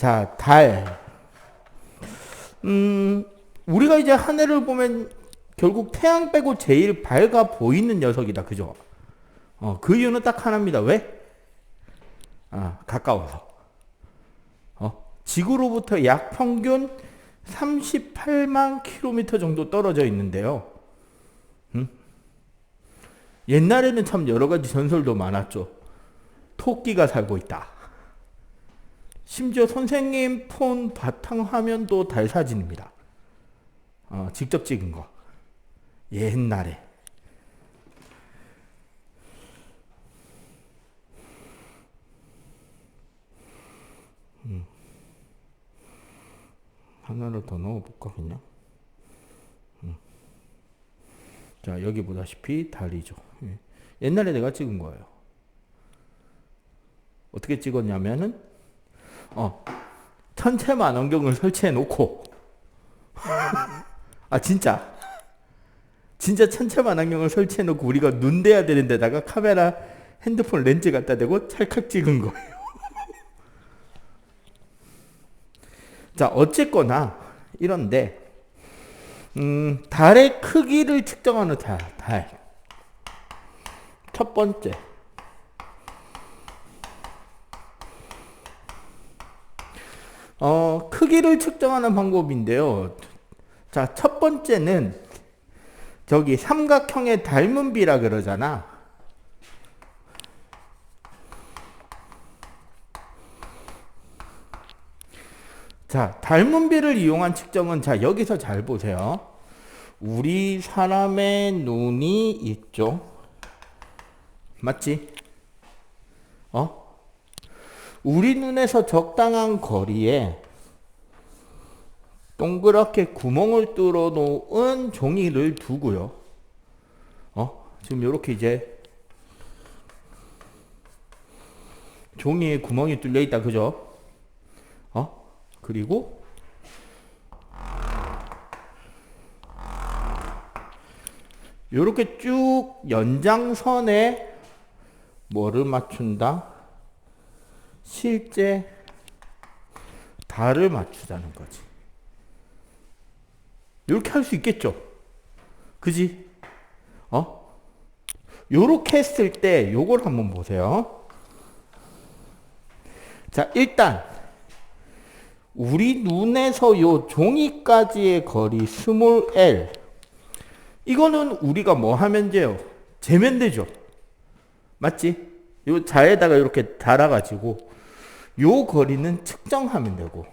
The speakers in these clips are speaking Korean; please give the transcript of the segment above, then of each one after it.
자, 달. 우리가 이제 하늘을 보면 결국 태양 빼고 제일 밝아 보이는 녀석이다. 그죠? 그 이유는 딱 하나입니다. 왜? 가까워서. 지구로부터 약 평균 38만 킬로미터 정도 떨어져 있는데요. 옛날에는 참 여러 가지 전설도 많았죠. 토끼가 살고 있다. 심지어 선생님 폰 바탕화면도 달 사진입니다. 직접 찍은 거. 옛날에. 하나를 더 넣어볼까 그냥. 자, 여기 보다시피 달이죠. 옛날에 내가 찍은 거예요. 어떻게 찍었냐면은 천체만 안경을 설치해 놓고 진짜 천체만 안경을 설치해 놓고 우리가 눈 대야 되는 데다가 카메라 핸드폰 렌즈 갖다 대고 찰칵 찍은 거예요. 자, 어쨌거나 이런데 달의 크기를 측정하는 달. 첫 번째. 크기를 측정하는 방법인데요. 자, 첫 번째는 저기 삼각형의 닮은비라 그러잖아. 자, 닮은비를 이용한 측정은 자, 여기서 잘 보세요. 우리 사람의 눈이 있죠. 맞지? 우리 눈에서 적당한 거리에 동그랗게 구멍을 뚫어 놓은 종이를 두고요. 지금 이렇게 이제 종이에 구멍이 뚫려 있다. 그죠? 그리고 이렇게 쭉 연장선에 뭐를 맞춘다? 실제 달을 맞추자는 거지. 이렇게 할 수 있겠죠? 그지? 요렇게 했을 때 요걸 한번 보세요. 자, 일단 우리 눈에서 요 종이까지의 거리 스몰 l, 이거는 우리가 뭐 하면 돼요? 재면 되죠. 맞지? 요 자에다가 이렇게 달아가지고 요 거리는 측정하면 되고,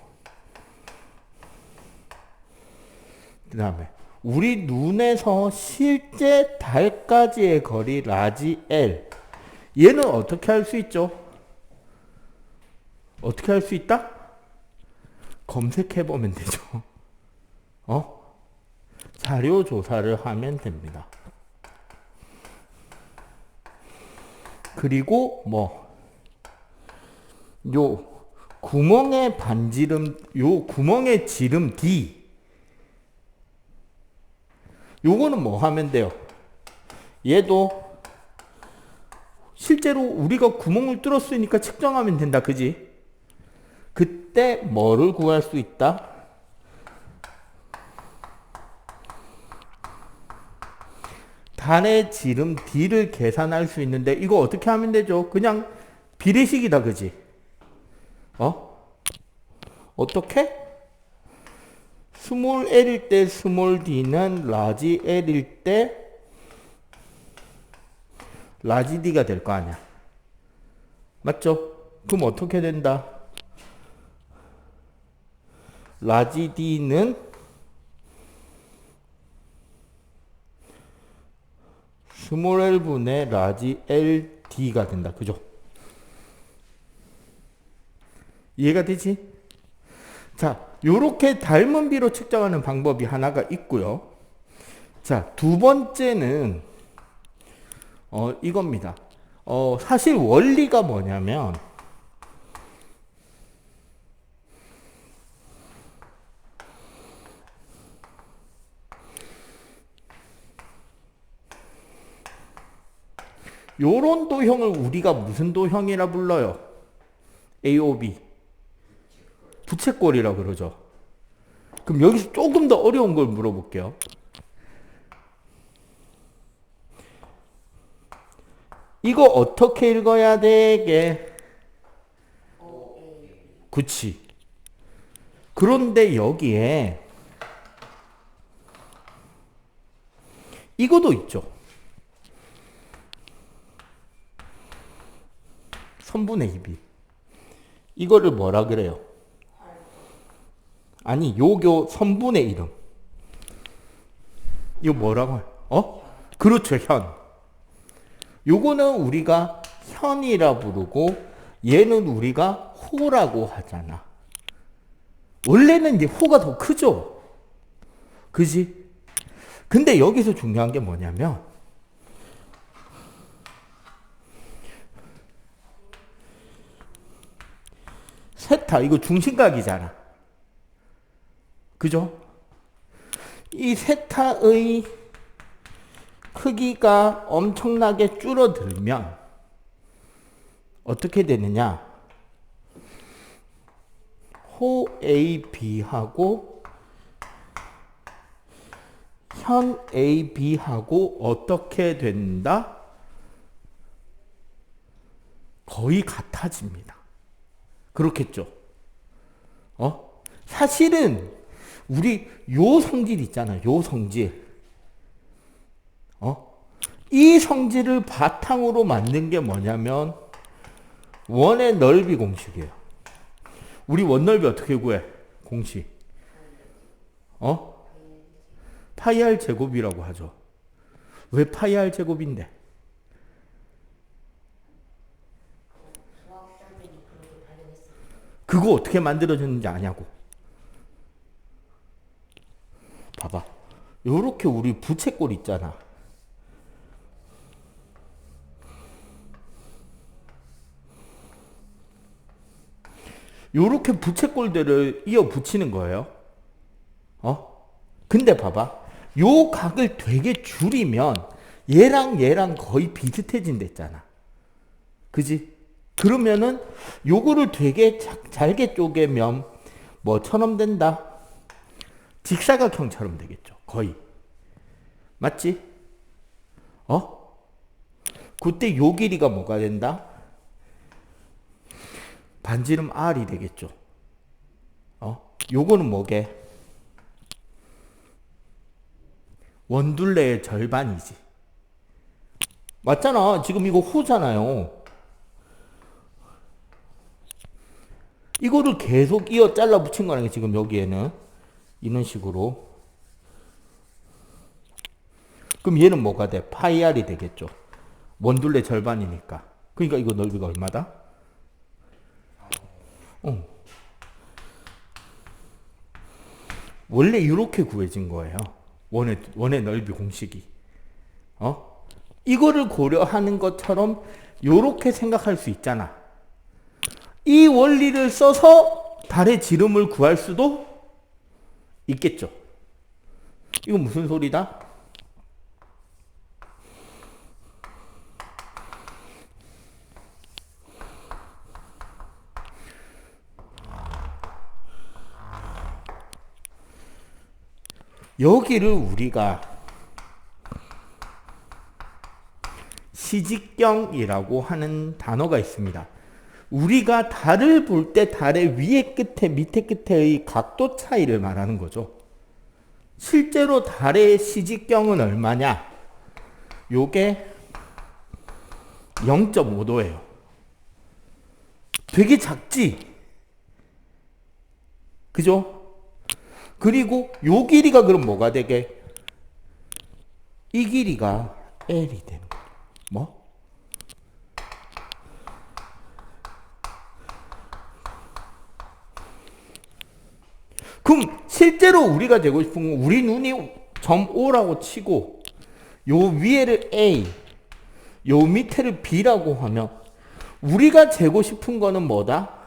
그 다음에 우리 눈에서 실제 달까지의 거리 라지 l, 얘는 어떻게 할 수 있죠? 어떻게 할 수 있다? 검색해보면 되죠. 자료 조사를 하면 됩니다. 그리고 요 구멍의 반지름, 요 구멍의 지름 D, 요거는 뭐 하면 돼요? 얘도 실제로 우리가 구멍을 뚫었으니까 측정하면 된다. 그지? 그때 뭐를 구할 수 있다? 달의 지름 D를 계산할 수 있는데, 이거 어떻게 하면 되죠? 그냥 비례식이다. 그지? 어떻게? 스몰 l일 때 스몰 d는 라지 l일 때 라지 d가 될 거 아니야. 맞죠? 그럼 어떻게 된다? 라지 d는 스몰 l 분의 라지 l d가 된다. 그죠? 이해가 되지? 자, 요렇게 닮은비로 측정하는 방법이 하나가 있고요. 자, 두 번째는 이겁니다. 사실 원리가 뭐냐면, 요런 도형을 우리가 무슨 도형이라 불러요? AOB. 부채꼴이라고 그러죠. 그럼 여기서 조금 더 어려운 걸 물어볼게요. 이거 어떻게 읽어야 되게? 그치. 그런데 여기에 이거도 있죠. 선분의 2b. 이거를 뭐라 그래요? 아니, 요교 선분의 이름. 이거 뭐라고 해요? 그렇죠, 현. 요거는 우리가 현이라 부르고 얘는 우리가 호라고 하잖아. 원래는 이제 호가 더 크죠? 그지? 근데 여기서 중요한 게 뭐냐면 세타 이거 중심각이잖아. 그죠? 이 세타의 크기가 엄청나게 줄어들면 어떻게 되느냐? 호 AB하고 현 AB하고 어떻게 된다? 거의 같아집니다. 그렇겠죠? 사실은 우리 요 성질 있잖아요. 요 성질. 이 성질을 바탕으로 만든 게 뭐냐면 원의 넓이 공식이에요. 우리 원넓이 어떻게 구해? 공식. 파이 r 제곱이라고 하죠. 왜 파이 r 제곱인데? 그거 어떻게 만들어졌는지 아냐고. 봐봐. 요렇게 우리 부채꼴 있잖아. 요렇게 부채꼴들을 이어 붙이는 거예요. 근데 봐봐. 요 각을 되게 줄이면 얘랑 거의 비슷해진댔잖아. 그지? 그러면은 요거를 되게 잘게 쪼개면 뭐처럼 된다? 직사각형처럼 되겠죠. 거의. 맞지? 그때 요 길이가 뭐가 된다? 반지름 R이 되겠죠. 요거는 뭐게? 원둘레의 절반이지. 맞잖아. 지금 이거 호잖아요. 이거를 계속 이어 잘라 붙인 거라는 게 지금 여기에는 이런 식으로. 그럼 얘는 뭐가 돼? 파이 R이 되겠죠. 원둘레 절반이니까. 그러니까 이거 넓이가 얼마다? 원래 이렇게 구해진 거예요. 원의 넓이 공식이. 이거를 고려하는 것처럼 이렇게 생각할 수 있잖아. 이 원리를 써서 달의 지름을 구할 수도 있겠죠. 이거 무슨 소리다? 여기를 우리가 시직경이라고 하는 단어가 있습니다. 우리가 달을 볼 때 달의 위에 끝에 밑에 끝에의 각도 차이를 말하는 거죠. 실제로 달의 시직경은 얼마냐? 요게 0.5도예요. 되게 작지? 그죠? 그리고 요 길이가 그럼 뭐가 되게? 이 길이가 L이 되는 거죠. 뭐? 그럼 실제로 우리가 되고 싶은 건 우리 눈이 점 O라고 치고 요 위에를 A, 요 밑에를 B라고 하면 우리가 재고 싶은 거는 뭐다?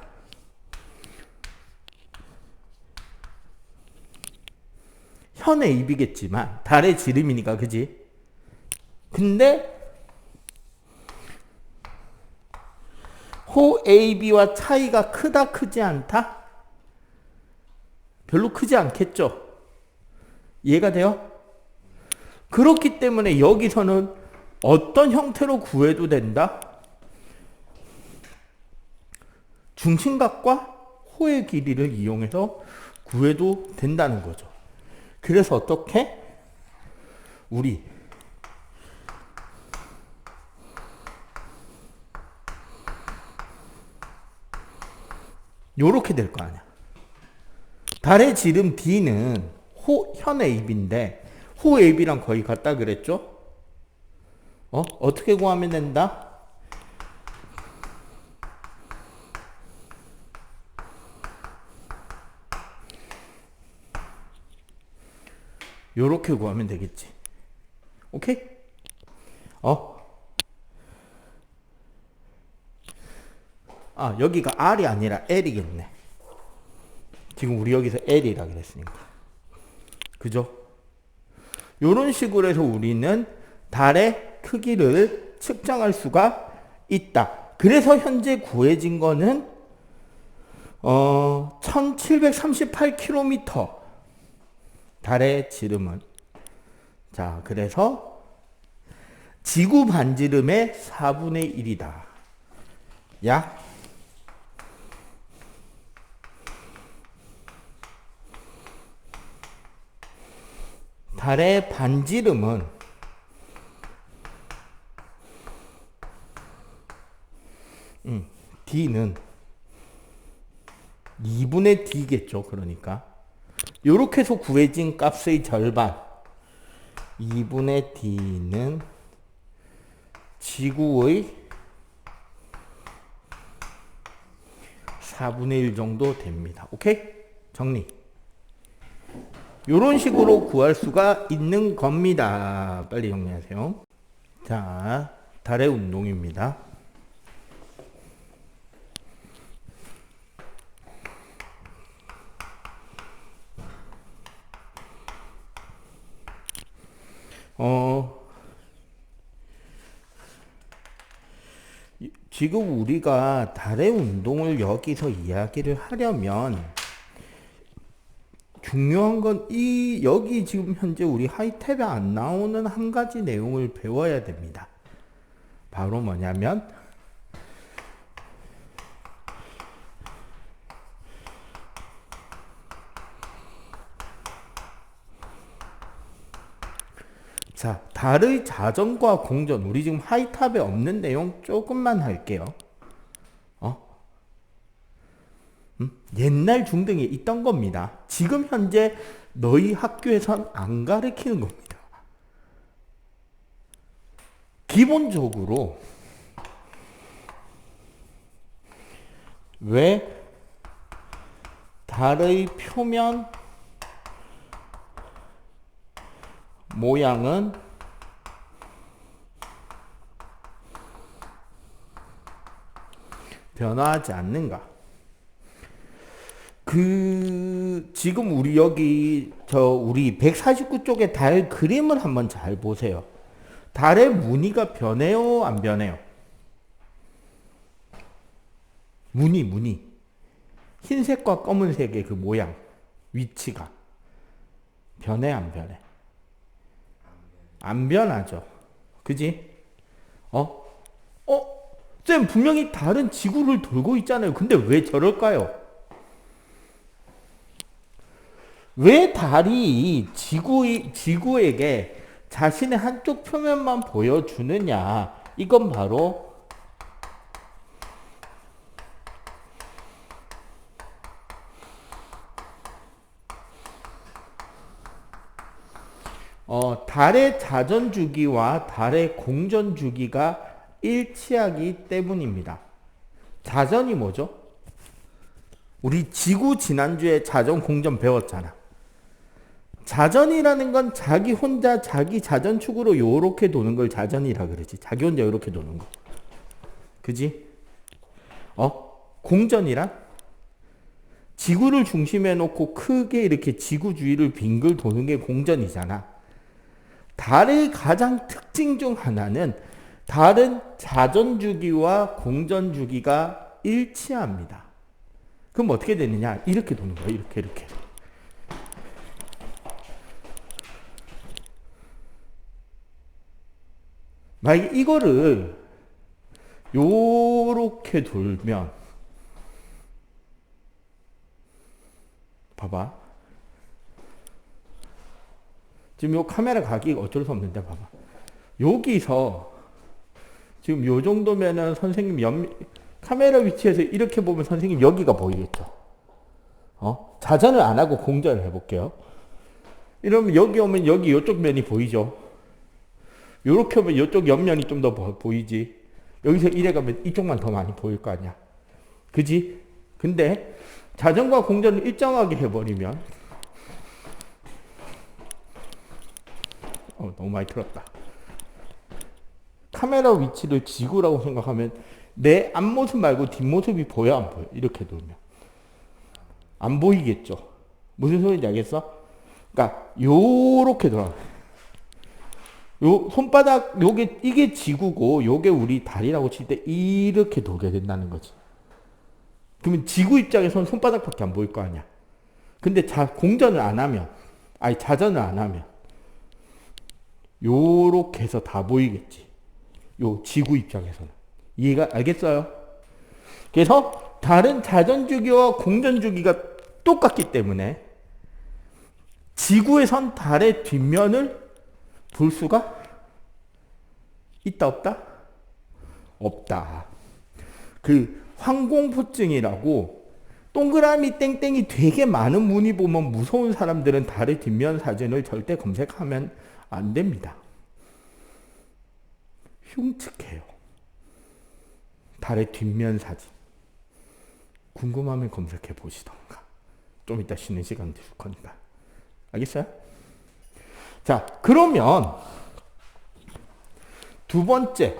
현의 AB겠지만 달의 지름이니까 그지? 근데 호 AB와 차이가 크다 크지 않다? 별로 크지 않겠죠? 이해가 돼요? 그렇기 때문에 여기서는 어떤 형태로 구해도 된다? 중심각과 호의 길이를 이용해서 구해도 된다는 거죠. 그래서 어떻게? 우리 요렇게 될 거 아니야. 달의 지름 D는 현 AB인데 호 AB랑 거의 같다 그랬죠? 어떻게 구하면 된다? 요렇게 구하면 되겠지. 오케이? 여기가 R이 아니라 L이겠네. 지금 우리 여기서 L이라 그랬으니까. 그죠? 요런 식으로 해서 우리는 달의 크기를 측정할 수가 있다. 그래서 현재 구해진 거는 1738km 달의 지름은. 자, 그래서 지구 반지름의 4분의 1이다. 약 달의 반지름은 D는 2분의 D겠죠. 그러니까 이렇게 해서 구해진 값의 절반 2분의 D는 지구의 4분의 1 정도 됩니다. 오케이? 정리. 이런 식으로 구할 수가 있는 겁니다. 빨리 정리하세요. 자, 달의 운동입니다. 지금 우리가 달의 운동을 여기서 이야기를 하려면 중요한 건 여기 지금 현재 우리 하이탭에 안 나오는 한 가지 내용을 배워야 됩니다. 바로 뭐냐면 자, 달의 자전과 공전. 우리 지금 하이탑에 없는 내용 조금만 할게요. 옛날 중등에 있던 겁니다. 지금 현재 너희 학교에선 안 가르치는 겁니다. 기본적으로 왜 달의 표면 모양은 변화하지 않는가? 지금 우리 여기 우리 149쪽의 달 그림을 한번 잘 보세요. 달의 무늬가 변해요, 안 변해요? 무늬. 흰색과 검은색의 그 모양, 위치가 변해, 안 변해? 안 변하죠. 그지? 쌤, 분명히 달은 지구를 돌고 있잖아요. 근데 왜 저럴까요? 왜 달이 지구에게 자신의 한쪽 표면만 보여주느냐? 이건 바로 달의 자전 주기와 달의 공전 주기가 일치하기 때문입니다. 자전이 뭐죠? 우리 지구 지난주에 자전 공전 배웠잖아. 자전이라는 건 자기 혼자 자기 자전축으로 요렇게 도는 걸 자전이라 그러지. 자기 혼자 요렇게 도는 거. 그지? 공전이란 지구를 중심에 놓고 크게 이렇게 지구 주위를 빙글 도는 게 공전이잖아. 달의 가장 특징 중 하나는 달은 자전 주기와 공전 주기가 일치합니다. 그럼 어떻게 되느냐? 이렇게 도는 거야. 이렇게. 만약에 이거를 요렇게 돌면 봐봐. 지금 요 카메라 각이 어쩔 수 없는데 봐봐. 여기서 지금 요 정도면은 선생님 카메라 위치에서 이렇게 보면 선생님 여기가 보이겠죠. 자전을 안 하고 공전을 해볼게요. 이러면 여기 오면 여기 요쪽 면이 보이죠. 요렇게 오면 요쪽 옆면이 좀 더 보이지. 여기서 이래 가면 이쪽만 더 많이 보일 거 아니야. 그지? 근데 자전과 공전을 일정하게 해버리면 너무 많이 틀었다. 카메라 위치를 지구라고 생각하면 내 앞모습 말고 뒷모습이 보여 안 보여? 이렇게 돌면 안 보이겠죠. 무슨 소리인지 알겠어? 그러니까 요렇게 돌아. 요 손바닥 이게 지구고 요게 우리 다리라고 칠 때 이렇게 돌게 된다는 거지. 그러면 지구 입장에서는 손바닥밖에 안 보일 거 아니야. 근데 공전을 안 하면 자전을 안 하면 요렇게 해서 다 보이겠지. 요 지구 입장에서는. 이해가 알겠어요? 그래서 다른 자전 주기와 공전 주기가 똑같기 때문에 지구에선 달의 뒷면을 볼 수가 있다 없다? 없다. 그 황공포증이라고 동그라미 땡땡이 되게 많은 무늬 보면 무서운 사람들은 달의 뒷면 사진을 절대 검색하면 안 됩니다. 흉측해요. 달의 뒷면 사진. 궁금하면 검색해 보시던가. 좀 이따 쉬는 시간 될 거니까. 알겠어요? 자, 그러면 두 번째.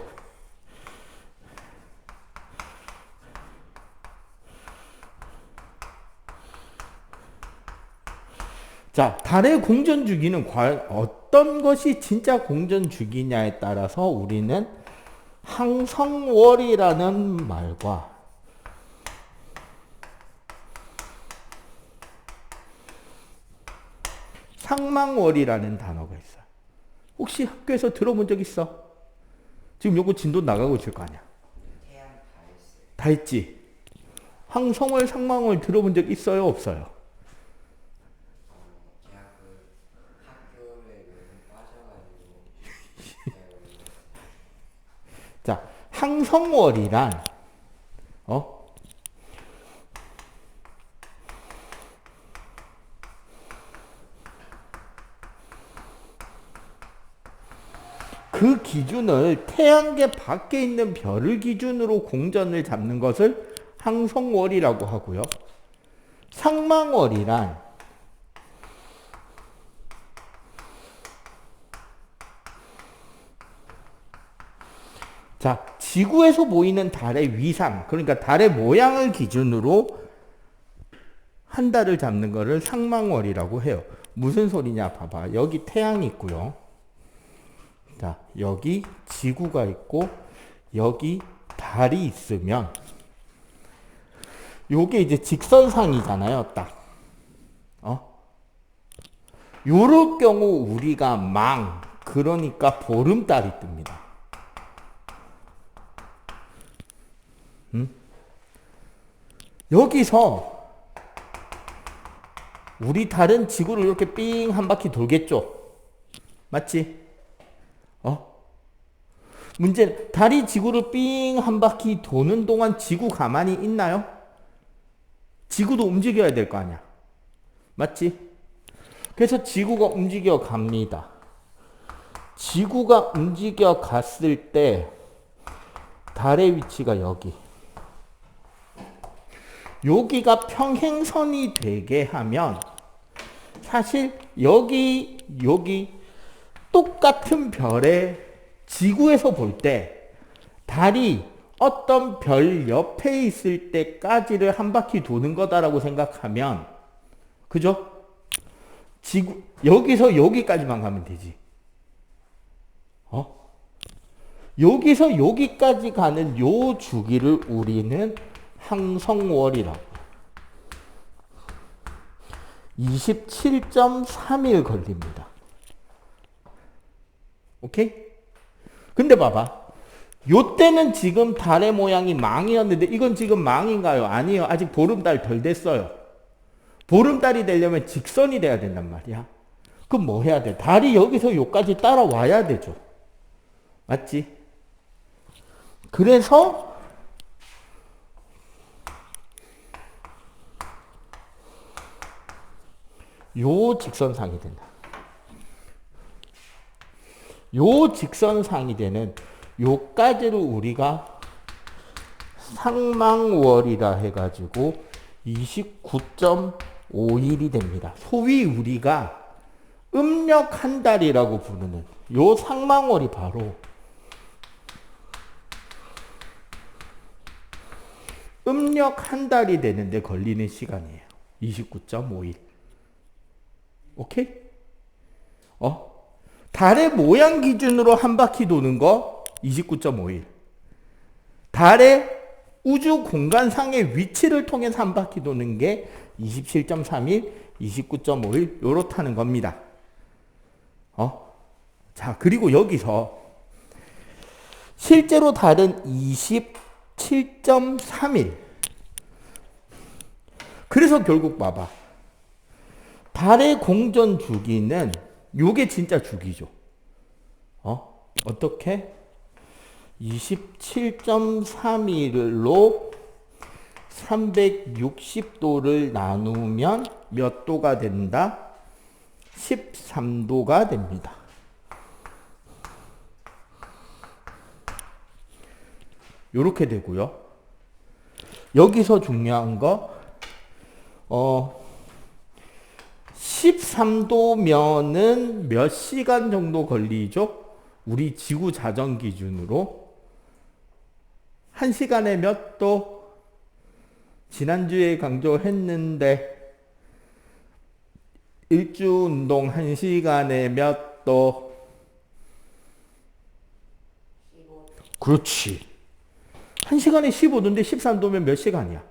자, 달의 공전 주기는 과연 어떤 것이 진짜 공전 주기냐에 따라서 우리는 항성월이라는 말과 상망월이라는 단어가 있어요. 혹시 학교에서 들어본 적 있어? 지금 요거 진도 나가고 있을 거 아니야? 다 했지? 항성월, 상망월 들어본 적 있어요? 없어요? 자, 항성월이란 그 기준을 태양계 밖에 있는 별을 기준으로 공전을 잡는 것을 항성월이라고 하고요. 상망월이란 자, 지구에서 보이는 달의 위상, 그러니까 달의 모양을 기준으로 한 달을 잡는 것을 상망월이라고 해요. 무슨 소리냐 봐봐. 여기 태양이 있고요. 자, 여기 지구가 있고 여기 달이 있으면 요게 이제 직선상이잖아요. 딱. 요럴 경우 우리가 그러니까 보름달이 뜹니다. 여기서 우리 달은 지구를 이렇게 삥 한 바퀴 돌겠죠? 맞지? 문제는 달이 지구를 삥 한 바퀴 도는 동안 지구 가만히 있나요? 지구도 움직여야 될 거 아니야. 맞지? 그래서 지구가 움직여 갑니다. 지구가 움직여 갔을 때 달의 위치가 여기가 평행선이 되게 하면 사실 여기 똑같은 별에 지구에서 볼 때 달이 어떤 별 옆에 있을 때까지를 한 바퀴 도는 거다라고 생각하면 그죠? 여기서 여기까지만 가면 되지. 여기서 여기까지 가는 요 주기를 우리는 항성월이라고. 27.3일 걸립니다. 오케이? 근데 봐봐. 요때는 지금 달의 모양이 망이었는데 이건 지금 망인가요? 아니요. 아직 보름달 덜 됐어요. 보름달이 되려면 직선이 돼야 된단 말이야. 그럼 뭐 해야 돼? 달이 여기서 요까지 따라와야 되죠. 맞지? 그래서 요 직선상이 된다. 요 직선상이 되는 요까지를 우리가 상망월이라 해가지고 29.5일이 됩니다. 소위 우리가 음력 한 달이라고 부르는 요 상망월이 바로 음력 한 달이 되는데 걸리는 시간이에요. 29.5일. 오케이? 달의 모양 기준으로 한 바퀴 도는 거 29.5일. 달의 우주 공간상의 위치를 통해서 한 바퀴 도는 게 27.3일, 29.5일 요렇다는 겁니다. 자, 그리고 여기서 실제로 달은 27.3일. 그래서 결국 봐봐. 달의 공전 주기는 요게 진짜 주기죠. 어떻게? 27.3일로 360도를 나누면 몇 도가 된다? 13도가 됩니다. 요렇게 되고요. 여기서 중요한 거 13도면은 몇 시간 정도 걸리죠? 우리 지구 자전 기준으로 1시간에 몇 도? 지난주에 강조했는데 일주 운동 1시간에 몇 도? 15도. 그렇지. 1시간에 15도인데 13도면 몇 시간이야?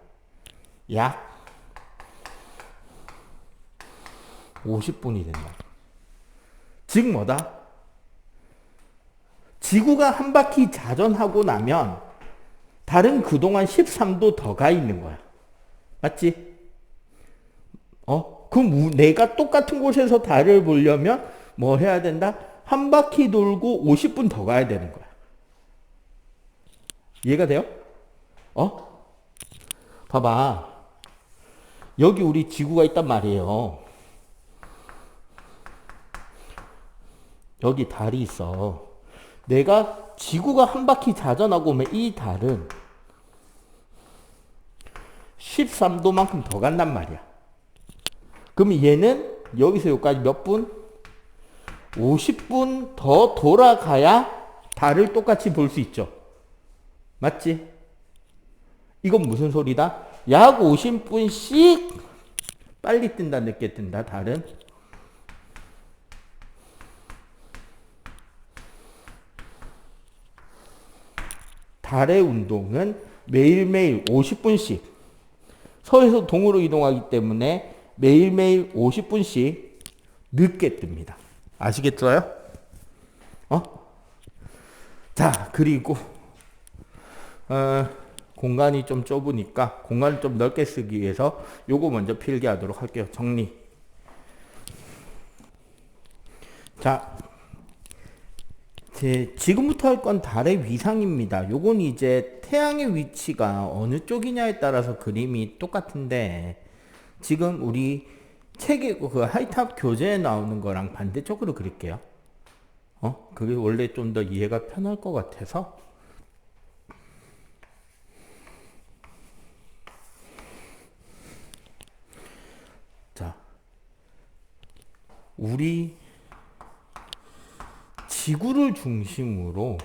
약 50분이 된다. 즉 뭐다? 지구가 한 바퀴 자전하고 나면 달은 그동안 13도 더 가 있는 거야. 맞지? 그럼 내가 똑같은 곳에서 달을 보려면 뭐 해야 된다? 한 바퀴 돌고 50분 더 가야 되는 거야. 이해가 돼요? 봐봐. 여기 우리 지구가 있단 말이에요. 여기 달이 있어. 내가 지구가 한 바퀴 자전하고 오면 이 달은 13도만큼 더 간단 말이야. 그럼 얘는 여기서 여기까지 몇 분? 50분 더 돌아가야 달을 똑같이 볼 수 있죠. 맞지? 이건 무슨 소리다? 약 50분씩 빨리 뜬다, 늦게 뜬다, 달은? 달의 운동은 매일매일 50분씩 서에서 동으로 이동하기 때문에 매일매일 50분씩 늦게 뜹니다. 아시겠어요? 자, 그리고 공간이 좀 좁으니까 공간을 좀 넓게 쓰기 위해서 요거 먼저 필기하도록 할게요. 정리. 자, 지금부터 할 건 달의 위상입니다. 요건 이제 태양의 위치가 어느 쪽이냐에 따라서 그림이 똑같은데 지금 우리 책에 그 하이탑 교재에 나오는 거랑 반대쪽으로 그릴게요. 그게 원래 좀 더 이해가 편할 것 같아서. 자, 우리 지구를 중심으로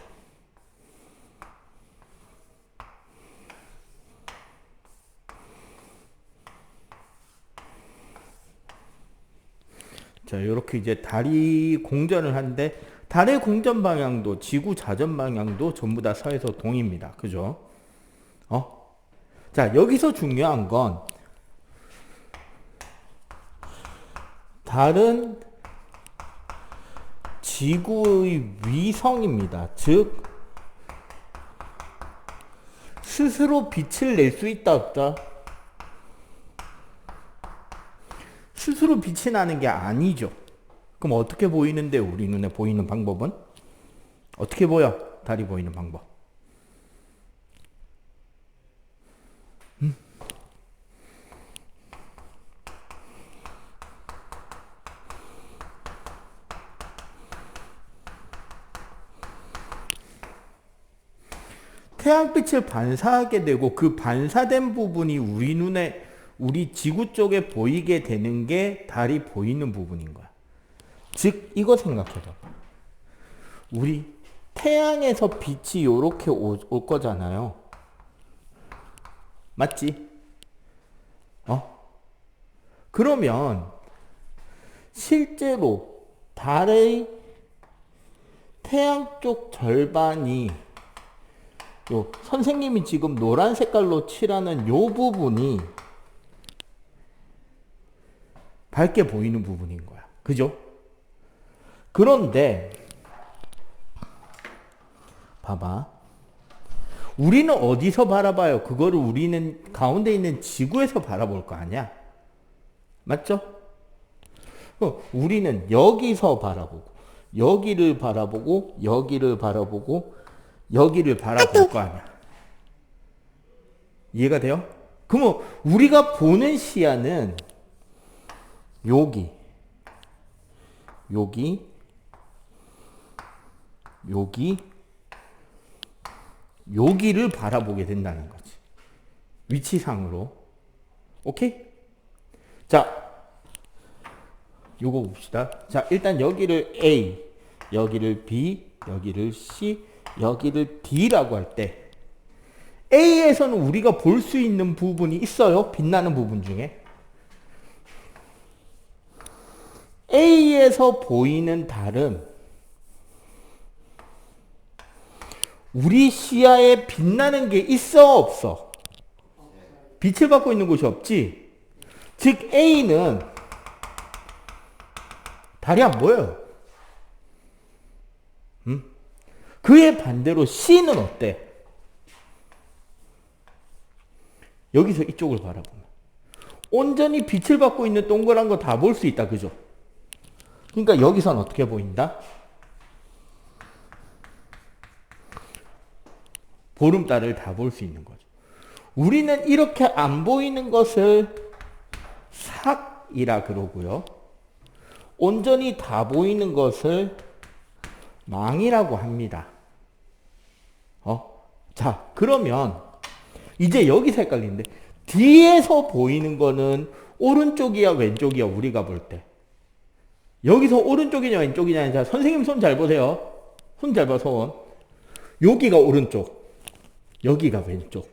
자, 이렇게 이제 달이 공전을 하는데 달의 공전 방향도 지구 자전 방향도 전부 다 서에서 동입니다. 그죠? 자, 여기서 중요한 건 달은 지구의 위성입니다. 즉 스스로 빛을 낼 수 있다 없다? 스스로 빛이 나는 게 아니죠. 그럼 어떻게 보이는데 우리 눈에 보이는 방법은? 어떻게 보여? 달이 보이는 방법. 태양빛을 반사하게 되고 그 반사된 부분이 우리 눈에 우리 지구 쪽에 보이게 되는 게 달이 보이는 부분인 거야. 즉 이거 생각해봐. 우리 태양에서 빛이 요렇게 올 거잖아요. 맞지? 그러면 실제로 달의 태양 쪽 절반이 요 선생님이 지금 노란 색깔로 칠하는 요 부분이 밝게 보이는 부분인 거야. 그죠? 그런데 봐봐. 우리는 어디서 바라봐요? 그거를 우리는 가운데 있는 지구에서 바라볼 거 아니야? 맞죠? 우리는 여기서 바라보고 여기를 바라보고 여기를 바라보고 여기를 바라볼 거 아니야. 이해가 돼요? 그러면 우리가 보는 시야는 여기, 여기, 여기, 여기를 바라보게 된다는 거지. 위치상으로. 오케이? 자, 요거 봅시다. 자, 일단 여기를 A, 여기를 B, 여기를 C, 여기를 D라고 할 때 A에서는 우리가 볼 수 있는 부분이 있어요. 빛나는 부분 중에. A에서 보이는 달은 우리 시야에 빛나는 게 있어 없어? 빛을 받고 있는 곳이 없지. 즉 A는 달이 안 보여요. 그의 반대로 C는 어때? 여기서 이쪽을 바라보면 온전히 빛을 받고 있는 동그란 거 다 볼 수 있다. 그죠? 그러니까 여기선 어떻게 보인다? 보름달을 다 볼 수 있는 거죠. 우리는 이렇게 안 보이는 것을 삭이라 그러고요. 온전히 다 보이는 것을 망이라고 합니다. 자, 그러면 이제 여기서 헷갈리는데 뒤에서 보이는 거는 오른쪽이야 왼쪽이야 우리가 볼 때. 여기서 오른쪽이냐 왼쪽이냐. 자, 선생님 손 잘 보세요. 손 잘 봐, 손. 여기가 오른쪽, 여기가 왼쪽.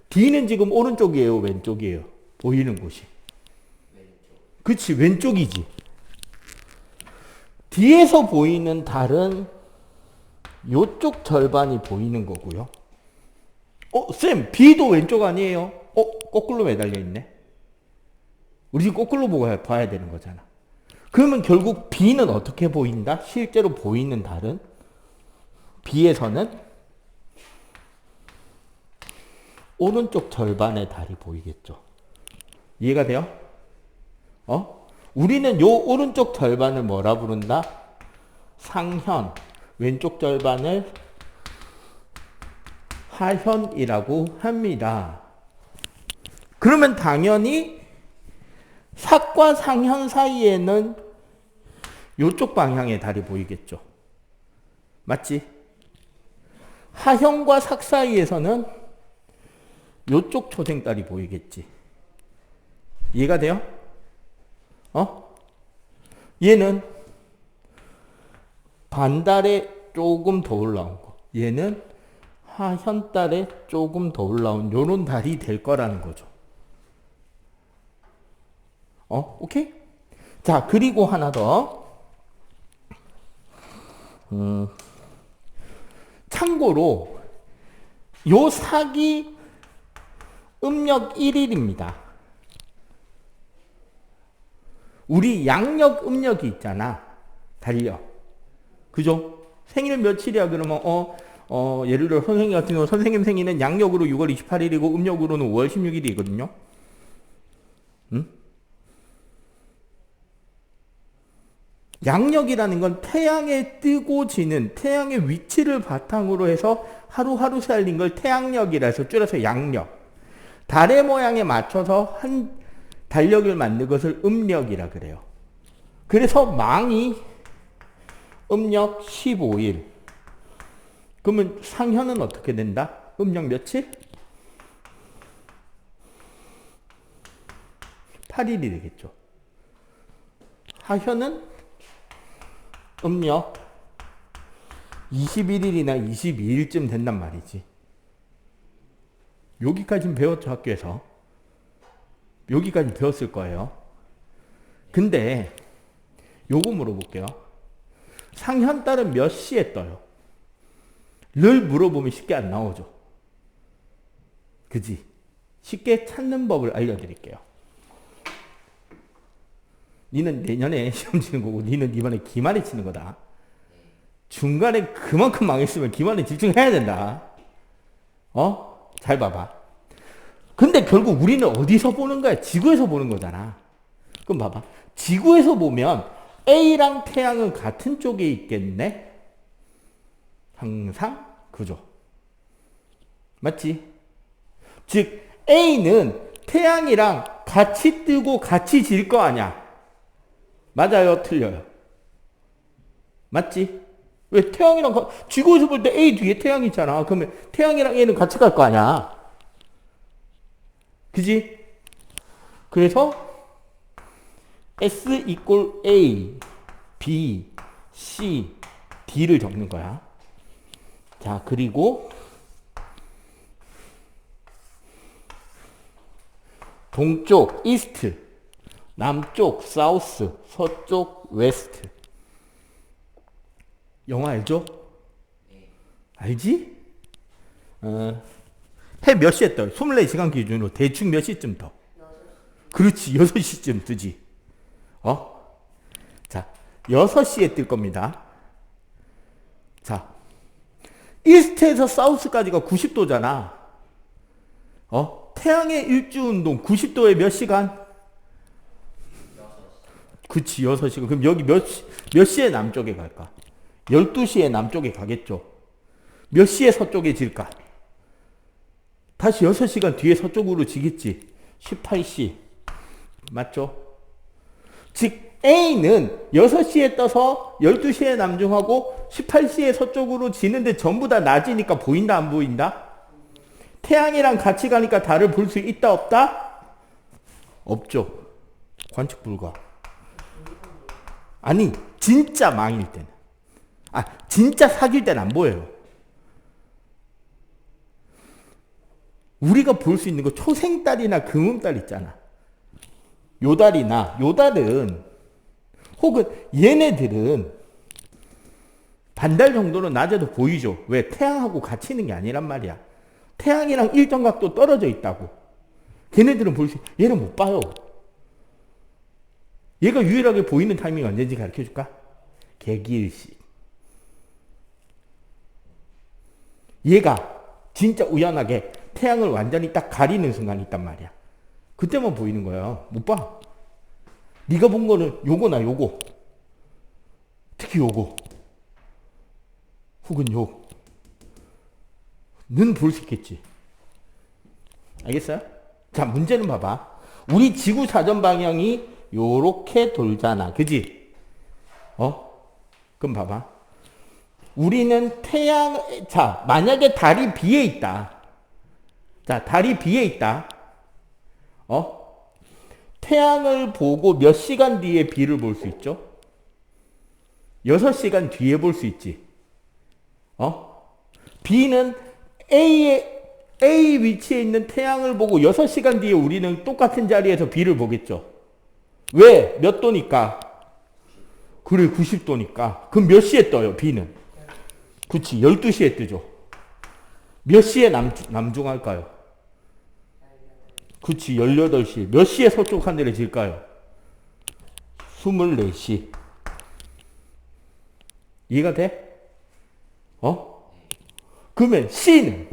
D는 지금 오른쪽이에요 왼쪽이에요? 보이는 곳이. 그치, 왼쪽이지. 뒤에서 보이는 달은 요쪽 절반이 보이는 거고요. 쌤, B도 왼쪽 아니에요? 거꾸로 매달려 있네. 우리 지금 거꾸로 보고 봐야 되는 거잖아. 그러면 결국 B는 어떻게 보인다? 실제로 보이는 달은? B에서는 오른쪽 절반의 달이 보이겠죠. 이해가 돼요? 우리는 요 오른쪽 절반을 뭐라 부른다? 상현. 왼쪽 절반을 하현이라고 합니다. 그러면 당연히 삭과 상현 사이에는 요쪽 방향의 달이 보이겠죠. 맞지? 하현과 삭 사이에서는 요쪽 초생달이 보이겠지. 이해가 돼요? 얘는 반달에 조금 더 올라온 거. 얘는 하현달에 조금 더 올라온 요런 달이 될 거라는 거죠. 오케이? 자, 그리고 하나 더. 참고로 요 삭이 음력 1일입니다. 우리 양력 음력이 있잖아. 달력. 그죠? 생일 며칠이야 그러면 예를 들어 선생님 같은 경우 선생님 생일은 양력으로 6월 28일이고 음력으로는 5월 16일이거든요. 응? 양력이라는 건 태양에 뜨고 지는 태양의 위치를 바탕으로 해서 하루하루 살린 걸 태양력이라 해서 줄여서 양력. 달의 모양에 맞춰서 한 달력을 만든 것을 음력이라 그래요. 그래서 망이 음력 15일. 그러면 상현은 어떻게 된다? 음력 며칠? 8일이 되겠죠. 하현은 음력 21일이나 22일쯤 된단 말이지. 여기까지는 배웠죠, 학교에서. 여기까지 배웠을 거예요. 근데 요거 물어볼게요. 상현달은 몇 시에 떠요? 를 물어보면 쉽게 안 나오죠. 그지? 쉽게 찾는 법을 알려드릴게요. 니는 내년에 시험 치는 거고 니는 이번에 기말에 치는 거다. 중간에 그만큼 망했으면 기말에 집중해야 된다. 잘 봐봐. 근데 결국 우리는 어디서 보는 거야? 지구에서 보는 거잖아. 그럼 봐봐. 지구에서 보면 A랑 태양은 같은 쪽에 있겠네? 항상 그죠. 맞지? 즉 A는 태양이랑 같이 뜨고 같이 질 거 아니야. 맞아요? 틀려요? 맞지? 왜 태양이랑 지구에서 볼 때 A 뒤에 태양이 있잖아. 그러면 태양이랑 A는 같이 갈 거 아니야. 그지? 그래서 S equal A, B, C, D를 적는 거야. 자, 그리고 동쪽 이스트, 남쪽 사우스, 서쪽 웨스트. 영어 알죠? 알지? 해 몇 시에 떠요? 24시간 기준으로 대충 몇 시쯤 떠? 그렇지, 6시쯤 뜨지. 자, 6시에 뜰 겁니다. 자, 이스트에서 사우스까지가 90도잖아. 태양의 일주운동 90도에 몇 시간? 그치, 6시간. 그럼 여기 몇 시에 남쪽에 갈까? 12시에 남쪽에 가겠죠. 몇 시에 서쪽에 질까? 다시 6시간 뒤에 서쪽으로 지겠지. 18시. 맞죠? 즉 A는 6시에 떠서 12시에 남중하고 18시에 서쪽으로 지는데 전부 다 낮이니까 보인다 안 보인다? 태양이랑 같이 가니까 달을 볼 수 있다 없다? 없죠. 관측 불가. 아니 진짜 망일 때는. 진짜 사귈 때는 안 보여요. 우리가 볼 수 있는 거 초생달이나 금음달 있잖아. 요 달은 혹은 얘네들은 반달 정도는 낮에도 보이죠. 왜? 태양하고 같이 있는 게 아니란 말이야. 태양이랑 일정 각도 떨어져 있다고. 걔네들은 볼 수, 얘는 못 봐요. 얘가 유일하게 보이는 타이밍이 언제인지 가르쳐 줄까? 개기일식. 얘가 진짜 우연하게 태양을 완전히 딱 가리는 순간이 있단 말이야. 그때만 보이는 거야. 못 봐. 네가 본 거는 요거나 요거. 특히 요거. 혹은 요. 는 볼 수 있겠지. 알겠어요? 자, 문제는 봐봐. 우리 지구 사전 방향이 요렇게 돌잖아. 그지? 그럼 봐봐. 우리는 자, 만약에 달이 B에 있다. 자, 달이 B에 있다. 태양을 보고 몇 시간 뒤에 B를 볼 수 있죠? 6시간 뒤에 볼 수 있지. B는 A 위치에 있는 태양을 보고 6시간 뒤에 우리는 똑같은 자리에서 B를 보겠죠. 왜? 몇 도니까? 그래, 90도니까. 그럼 몇 시에 떠요, B는? 그치, 12시에 뜨죠. 몇 시에 남중할까요? 그치, 18시. 몇 시에 서쪽 하늘에 질까요? 24시. 이해가 돼? 그러면 C는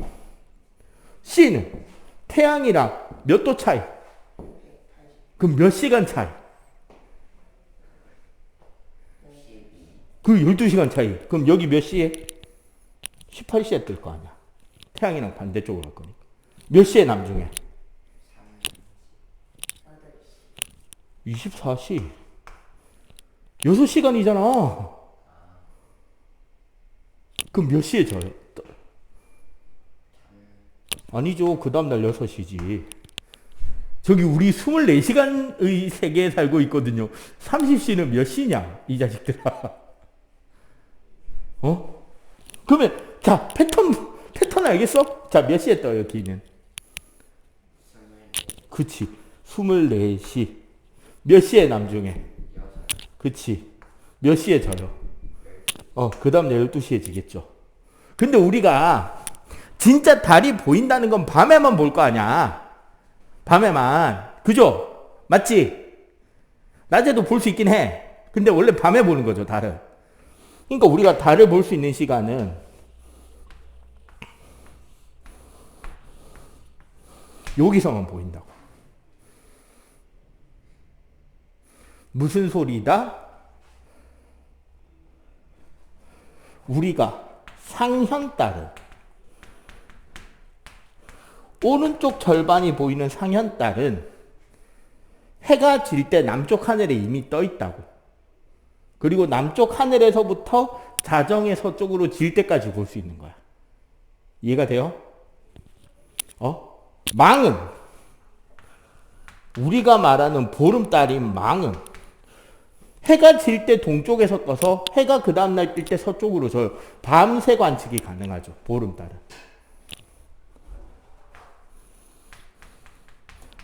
태양이랑 몇 도 차이? 그럼 몇 시간 차이? 그 12시간 차이. 그럼 여기 몇 시에? 18시에 뜰 거 아니야. 태양이랑 반대쪽으로 할 거니까. 몇 시에 남중해? 24시. 6시간이잖아. 그럼 몇 시에 져요? 아니죠. 그 다음날 6시지. 저기 우리 24시간의 세계에 살고 있거든요. 30시는 몇 시냐? 이 자식들아. 그러면 자 패턴 알겠어? 자 몇 시에 떠요 기는? 그치. 24시. 몇 시에 남중해? 그치. 몇 시에 져요? 그 다음날 12시에 지겠죠. 근데 우리가 진짜 달이 보인다는 건 밤에만 볼 거 아니야. 밤에만. 그죠? 맞지? 낮에도 볼 수 있긴 해. 근데 원래 밤에 보는 거죠, 달을. 그러니까 우리가 달을 볼 수 있는 시간은 여기서만 보인다고. 무슨 소리다? 우리가 상현달을 오른쪽 절반이 보이는 상현달은 해가 질 때 남쪽 하늘에 이미 떠 있다고. 그리고 남쪽 하늘에서부터 자정의 서쪽으로 질 때까지 볼 수 있는 거야. 이해가 돼요? 망은 우리가 말하는 보름달인 망은 해가 질 때 동쪽에서 떠서 해가 그 다음날 뜰 때 서쪽으로 져요. 밤새 관측이 가능하죠. 보름달은.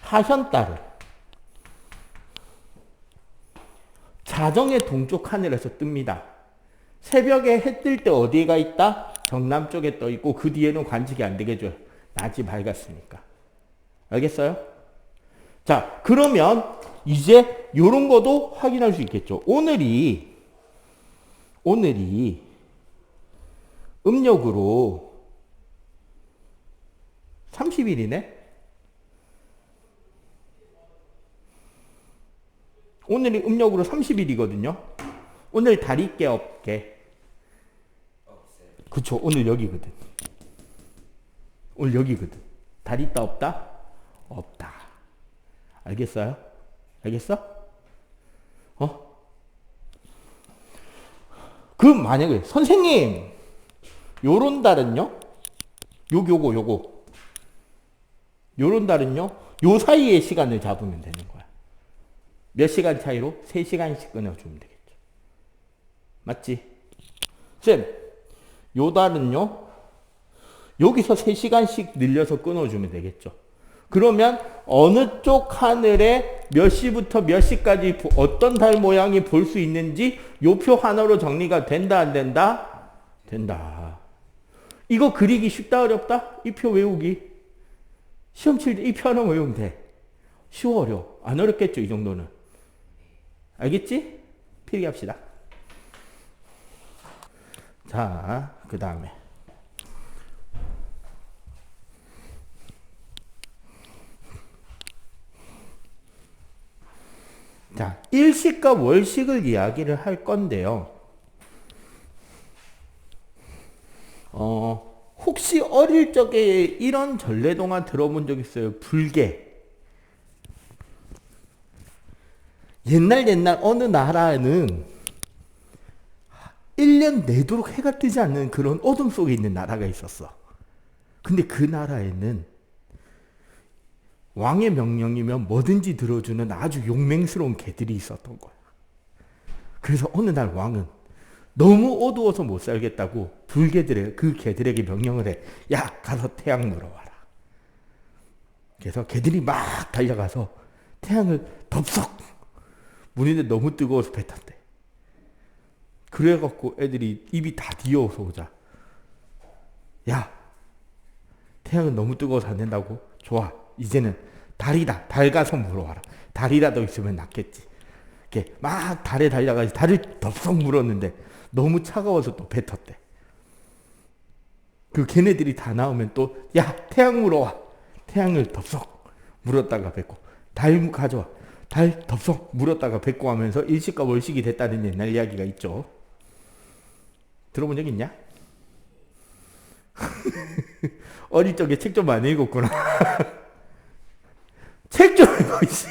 하현달은 자정의 동쪽 하늘에서 뜹니다. 새벽에 해 뜰 때 어디가 있다? 정남쪽에 떠 있고 그 뒤에는 관측이 안 되게 줘요. 낮이 밝았으니까. 알겠어요? 자, 그러면 이제 요런 것도 확인할 수 있겠죠. 오늘이 음력으로 30일이네? 오늘이 음력으로 30일이거든요. 오늘 달 있게 없게? 그쵸. 오늘 여기거든. 오늘 여기거든. 달 있다 없다? 없다. 알겠어요? 알겠어? 그럼 만약에 선생님 요런 달은요? 요런 달은요? 요 사이의 시간을 잡으면 되는 거야. 몇 시간 차이로? 3시간씩 끊어주면 되겠죠. 맞지? 쌤, 요 달은요? 여기서 3시간씩 늘려서 끊어주면 되겠죠. 그러면 어느 쪽 하늘에 몇 시부터 몇 시까지 어떤 달 모양이 볼 수 있는지 요 표 하나로 정리가 된다 안 된다? 된다. 이거 그리기 쉽다 어렵다? 이 표 외우기. 시험 칠 때 이 표 하나 외우면 돼. 쉬워 어려워? 안 어렵겠죠 이 정도는. 알겠지? 필기합시다. 자, 그 다음에 자, 일식과 월식을 이야기를 할 건데요. 혹시 어릴 적에 이런 전래동화 들어본 적 있어요? 불개. 옛날 어느 나라는 1년 내도록 해가 뜨지 않는 그런 어둠 속에 있는 나라가 있었어. 근데 그 나라에는 왕의 명령이면 뭐든지 들어주는 아주 용맹스러운 개들이 있었던 거야. 그래서 어느 날 왕은 너무 어두워서 못 살겠다고 그 개들에게 명령을 해. 야, 가서 태양 물어와라. 그래서 개들이 막 달려가서 태양을 덥석 물인데 너무 뜨거워서 뱉었대. 그래갖고 애들이 입이 다 뒤어서 오자. 야, 태양은 너무 뜨거워서 안 된다고? 좋아. 이제는 달이다. 달 가서 물어와라. 달이라도 있으면 낫겠지. 이렇게 막 달에 달려가지고 달을 덥석 물었는데 너무 차가워서 또 뱉었대. 그 걔네들이 다 나오면 또 야 태양 물어와. 태양을 덥석 물었다가 뱉고 달 가져와. 달 덥석 물었다가 뱉고 하면서 일식과 월식이 됐다는 옛날 이야기가 있죠. 들어본 적 있냐? 어릴 적에 책 좀 많이 읽었구나. 책 좀 읽어, 씨.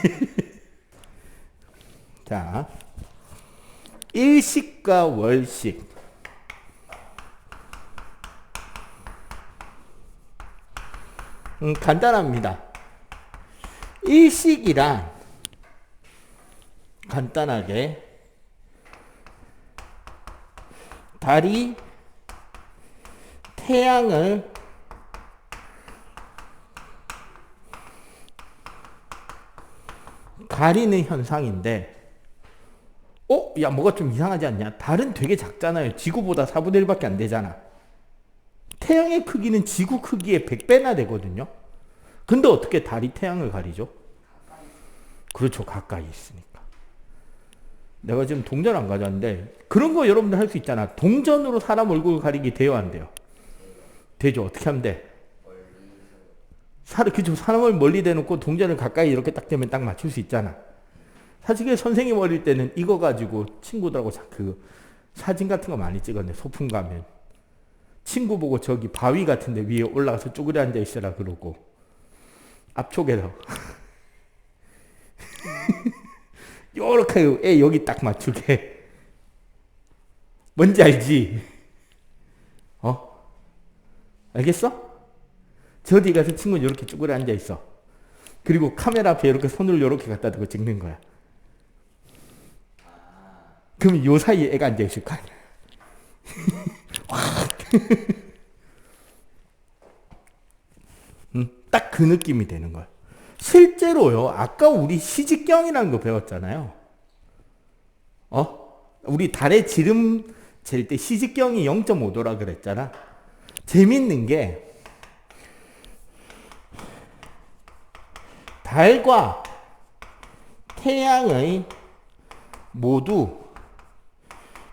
자, 일식과 월식. 간단합니다. 일식이란 간단하게 달이 태양을 가리는 현상인데, 야, 뭐가 좀 이상하지 않냐? 달은 되게 작잖아요. 지구보다 4분의 1밖에 안 되잖아. 태양의 크기는 지구 크기의 100배나 되거든요. 근데 어떻게 달이 태양을 가리죠? 그렇죠. 가까이 있으니까. 내가 지금 동전 안 가져왔는데, 그런 거 여러분들 할 수 있잖아. 동전으로 사람 얼굴 가리기 돼요, 안 돼요? 되죠. 어떻게 하면 돼? 그쵸. 사람을 멀리 대놓고 동전을 가까이 이렇게 딱 대면 딱 맞출 수 있잖아. 사실 선생님 어릴 때는 이거 가지고 친구들하고 그 사진 같은 거 많이 찍었네. 소풍 가면. 친구 보고 저기 바위 같은데 위에 올라가서 쪼그려 앉아 있으라 그러고. 앞쪽에서. 요렇게 애 여기 딱 맞추게. 뭔지 알지? 알겠어? 저 뒤에 가서 친구는 이렇게 쭈그려 앉아 있어. 그리고 카메라 앞에 이렇게 손을 이렇게 갖다 대고 찍는 거야. 그럼 요 사이에 애가 앉아 있을 거 아니야. 딱 그 느낌이 되는 거야. 실제로요, 아까 우리 시직경이라는 거 배웠잖아요. 우리 달의 지름 잴 때 시직경이 0.5도라 그랬잖아. 재밌는 게, 달과 태양의 모두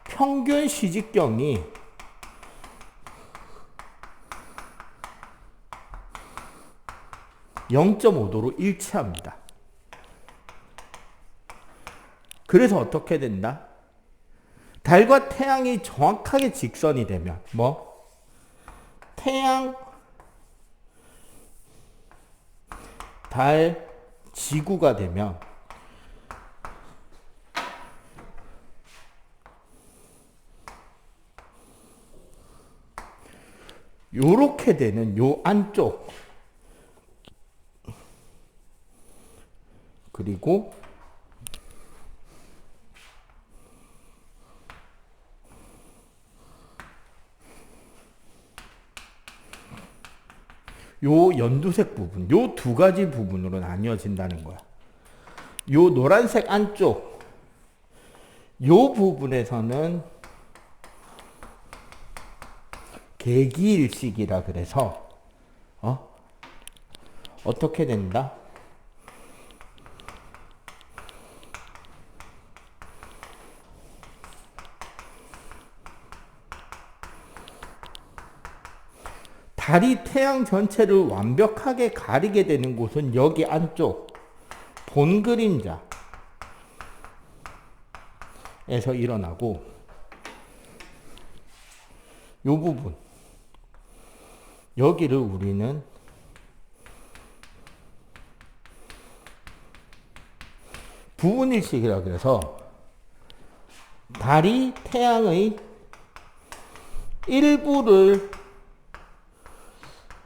평균 시직경이 0.5도로 일치합니다. 그래서 어떻게 된다? 달과 태양이 정확하게 직선이 되면 태양, 달, 지구가 되면 요렇게 되는 요 안쪽, 그리고 요 연두색 부분, 요 두 가지 부분으로 나뉘어진다는 거야. 요 노란색 안쪽, 요 부분에서는 개기일식이라 그래서 어떻게 된다? 달이 태양 전체를 완벽하게 가리게 되는 곳은 여기 안쪽 본 그림자에서 일어나고, 요 부분, 여기를 우리는 부분일식이라 그래서 달이 태양의 일부를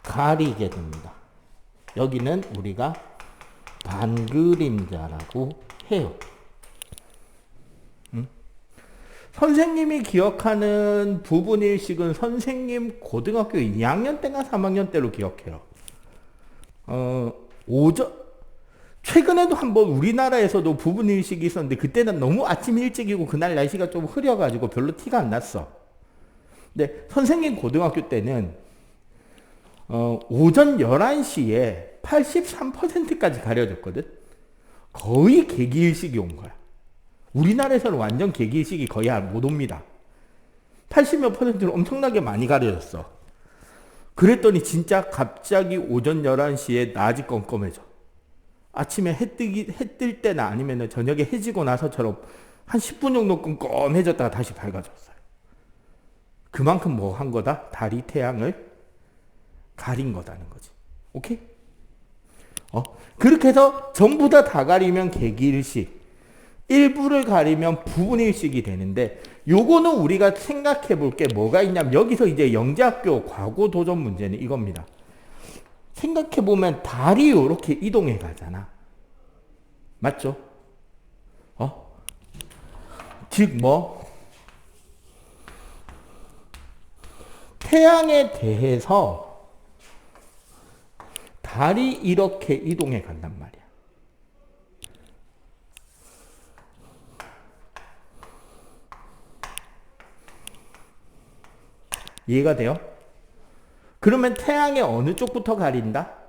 가리게 됩니다. 여기는 우리가 반그림자라고 해요. 선생님이 기억하는 부분일식은 선생님 고등학교 2학년 때나 3학년 때로 기억해요. 최근에도 한번 우리나라에서도 부분일식이 있었는데 그때는 너무 아침 일찍이고 그날 날씨가 좀 흐려가지고 별로 티가 안 났어. 근데 선생님 고등학교 때는 오전 11시에 83%까지 가려졌거든. 거의 개기일식이 온 거야. 우리나라에서는 완전 개기일식이 거의 못 옵니다. 80몇 %는 엄청나게 많이 가려졌어. 그랬더니 진짜 갑자기 오전 11시에 낮이 껌껌해져. 아침에 해 뜰 때나 아니면 저녁에 해지고 나서처럼 한 10분 정도 껌껌해졌다가 다시 밝아졌어요. 그만큼 뭐 한 거다? 달이 태양을 가린 거다는 거지. 오케이? 그렇게 해서 전부 다 가리면 개기일식, 일부를 가리면 부분일식이 되는데, 요거는 우리가 생각해 볼 게 뭐가 있냐면, 여기서 이제 영재학교 과거 도전 문제는 이겁니다. 생각해 보면 달이 이렇게 이동해 가잖아. 맞죠? 즉 태양에 대해서 달이 이렇게 이동해 간단 말이야. 이해가 돼요? 그러면 태양의 어느 쪽부터 가린다?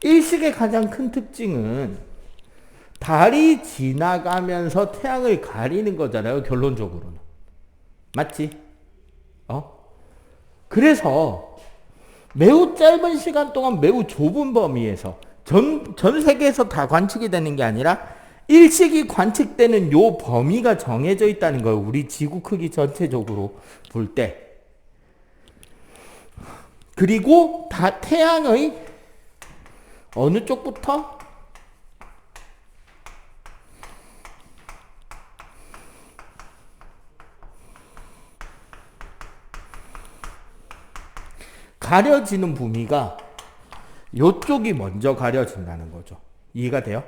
일식의 가장 큰 특징은 달이 지나가면서 태양을 가리는 거잖아요, 결론적으로는. 맞지? 그래서 매우 짧은 시간 동안 매우 좁은 범위에서 전 세계에서 다 관측이 되는 게 아니라 일식이 관측되는 요 범위가 정해져 있다는 거예요. 우리 지구 크기 전체적으로 볼 때. 그리고 다 태양의 어느 쪽부터? 가려지는 범위가 요쪽이 먼저 가려진다는 거죠. 이해가 돼요?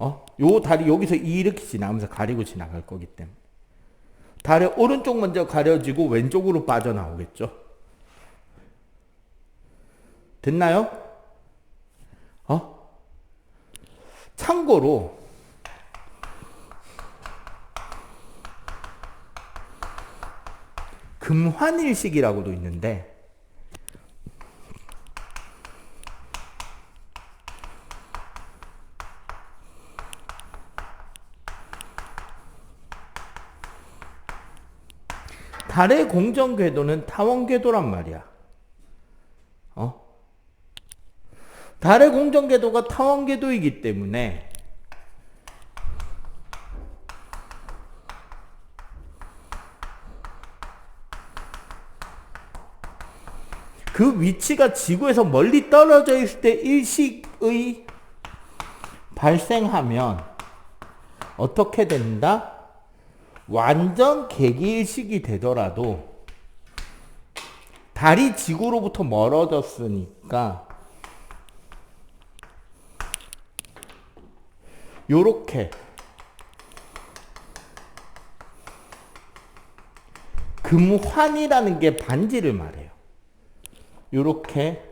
요 달이 여기서 이렇게 지나가면서 가리고 지나갈 거기 때문에. 달의 오른쪽 먼저 가려지고 왼쪽으로 빠져나오겠죠. 됐나요? 참고로 금환일식이라고도 있는데, 달의 공전 궤도는 타원 궤도란 말이야. 달의 공전 궤도가 타원 궤도이기 때문에 그 위치가 지구에서 멀리 떨어져 있을 때 일식의 발생하면 어떻게 된다? 완전 개기일식이 되더라도 달이 지구로부터 멀어졌으니까 요렇게 금환이라는 게 반지를 말해요. 요렇게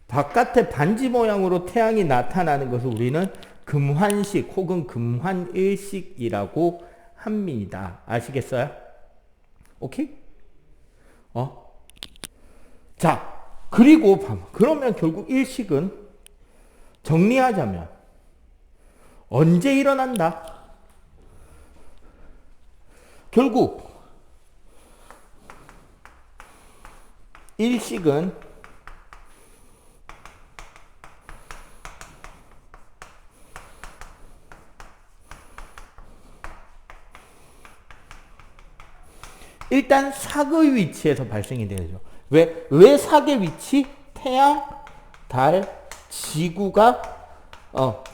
바깥에 반지 모양으로 태양이 나타나는 것을 우리는 금환식 혹은 금환일식이라고 합니다. 아시겠어요? 오케이? 자, 그리고 그러면 결국 일식은 정리하자면 언제 일어난다? 결국 일식은 일단 사의 위치에서 발생이 되죠. 왜 사의 위치? 태양, 달, 지구가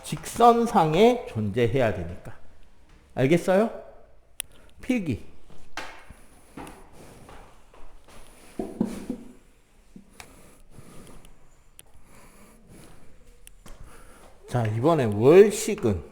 직선상에 존재해야 되니까. 알겠어요? 필기. 자, 이번에 월식은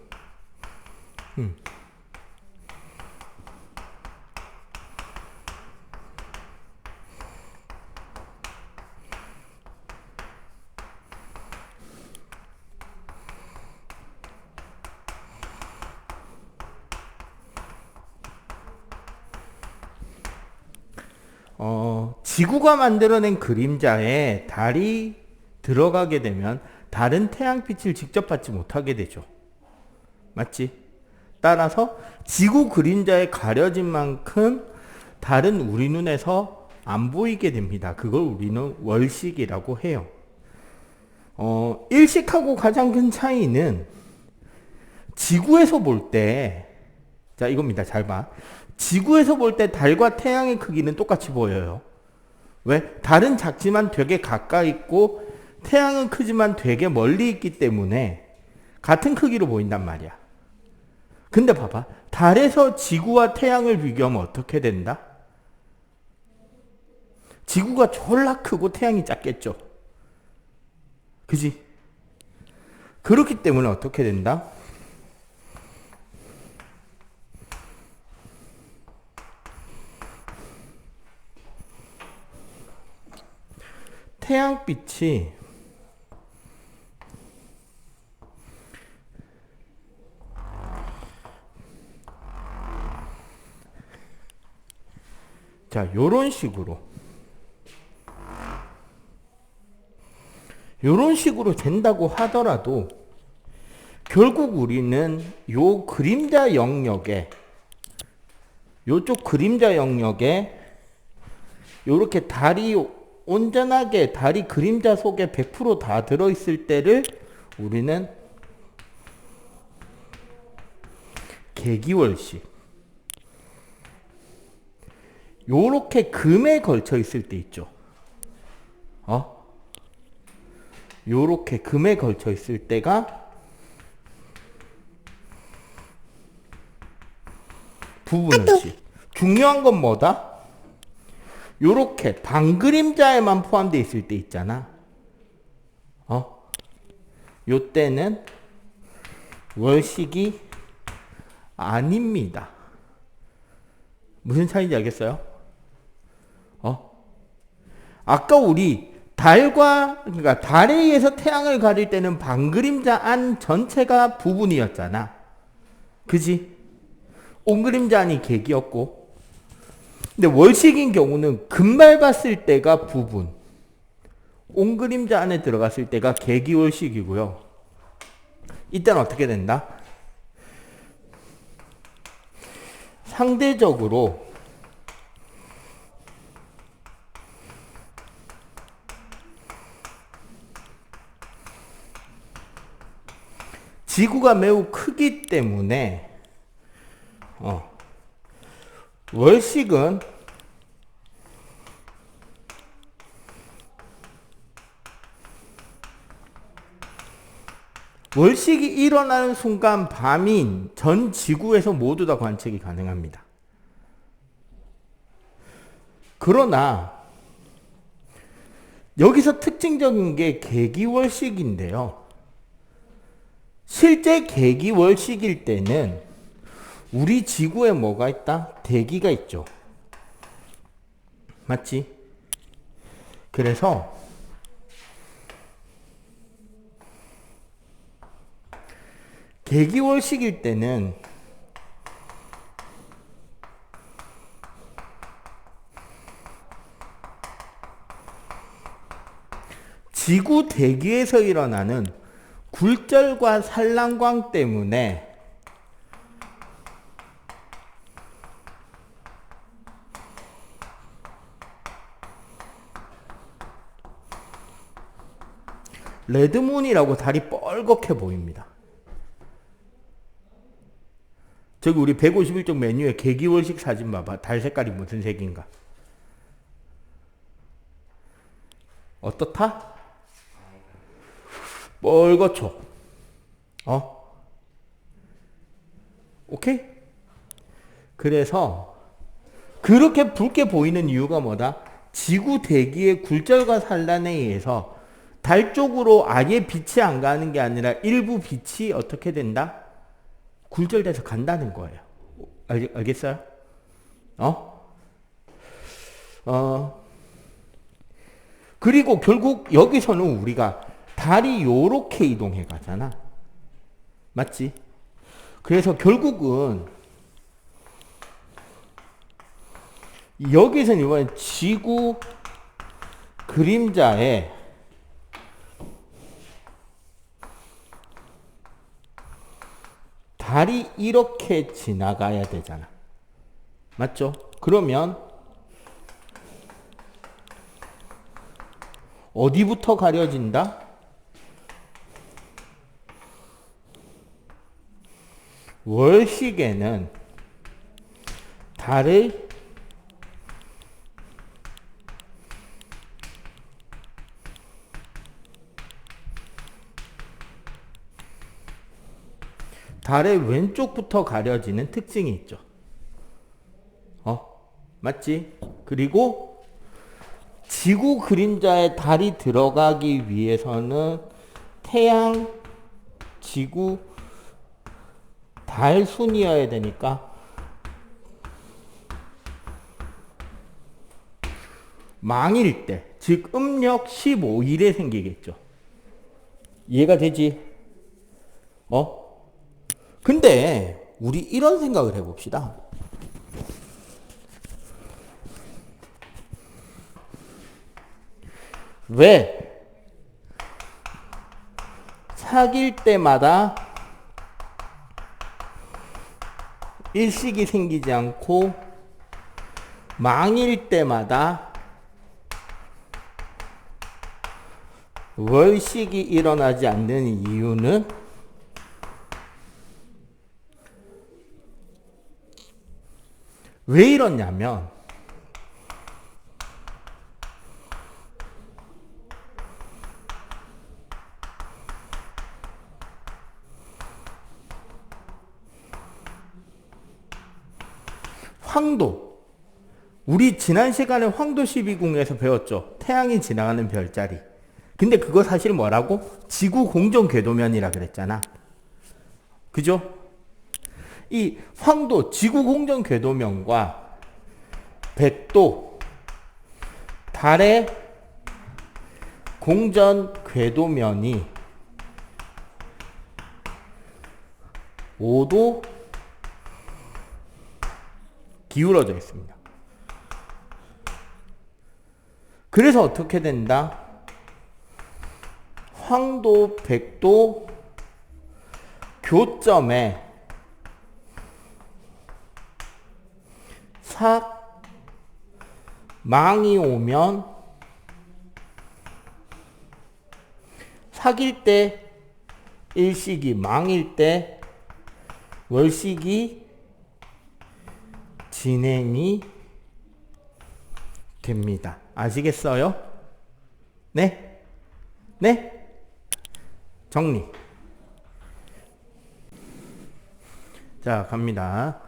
지구가 만들어낸 그림자에 달이 들어가게 되면 다른 태양빛을 직접 받지 못하게 되죠. 맞지? 따라서 지구 그림자에 가려진 만큼 달은 우리 눈에서 안 보이게 됩니다. 그걸 우리는 월식이라고 해요. 일식하고 가장 큰 차이는 지구에서 볼 때, 자, 이겁니다. 잘 봐. 지구에서 볼 때 달과 태양의 크기는 똑같이 보여요. 왜? 달은 작지만 되게 가까이 있고 태양은 크지만 되게 멀리 있기 때문에 같은 크기로 보인단 말이야. 근데 봐봐. 달에서 지구와 태양을 비교하면 어떻게 된다? 지구가 졸라 크고 태양이 작겠죠. 그지? 그렇기 때문에 어떻게 된다? 태양빛이 자, 요런 식으로 된다고 하더라도 결국 우리는 요 그림자 영역에 요쪽 그림자 영역에 요렇게 달이 온전하게 달이 그림자 속에 100% 다 들어있을 때를 우리는 개기월식, 요렇게 금에 걸쳐 있을 때 있죠. 요렇게 금에 걸쳐 있을 때가 부분월식. 중요한 건 뭐다? 요렇게 반그림자에만 포함되어 있을 때 있잖아. 요때는 월식이 아닙니다. 무슨 차이인지 알겠어요? 아까 우리 그러니까 달에 의해서 태양을 가릴 때는 반그림자 안 전체가 부분이었잖아. 그지? 온그림자 안이 객이었고. 근데 월식인 경우는 금발 봤을 때가 부분, 온그림자 안에 들어갔을 때가 개기월식이고요. 이때는 어떻게 된다? 상대적으로 지구가 매우 크기 때문에 월식은 월식이 일어나는 순간 밤인 전 지구에서 모두 다 관측이 가능합니다. 그러나 여기서 특징적인 게 개기월식인데요. 실제 개기월식일 때는 우리 지구에 뭐가 있다? 대기가 있죠. 맞지? 그래서 개기월식일 때는 지구 대기에서 일어나는 굴절과 산란광 때문에 레드문이라고 달이 뻘겋게 보입니다. 저기 우리 151쪽 메뉴에 개기월식 사진 봐봐. 달 색깔이 무슨 색인가? 어떻다? 뻘겋죠? 오케이? 그래서 그렇게 붉게 보이는 이유가 뭐다? 지구 대기의 굴절과 산란에 의해서 달 쪽으로 아예 빛이 안 가는 게 아니라 일부 빛이 어떻게 된다? 굴절돼서 간다는 거예요. 알겠어요? 그리고 결국 여기서는 우리가 달이 요렇게 이동해 가잖아. 맞지? 그래서 결국은 여기서는 이번엔 지구 그림자에 달이 이렇게 지나가야 되잖아. 맞죠? 그러면 어디부터 가려진다? 월식에는 달을 달의 왼쪽부터 가려지는 특징이 있죠. 맞지? 그리고 지구 그림자에 달이 들어가기 위해서는 태양, 지구, 달 순이어야 되니까 망일 때, 즉 음력 15일에 생기겠죠. 이해가 되지? 근데 우리 이런 생각을 해봅시다. 왜 사귈 때마다 일식이 생기지 않고 망일 때마다 월식이 일어나지 않는 이유는 왜 이러냐면 황도, 우리 지난 시간에 황도 12궁에서 배웠죠. 태양이 지나가는 별자리. 근데 그거 사실 뭐라고? 지구 공전 궤도면이라 그랬잖아. 그죠? 이 황도, 지구 공전 궤도면과 백도, 달의 공전 궤도면이 5도 기울어져 있습니다. 그래서 어떻게 된다? 황도, 백도 교점에 망이 오면 사귈 때 일식이, 망일 때 월식이 진행이 됩니다. 아시겠어요? 네? 네? 정리. 자, 갑니다.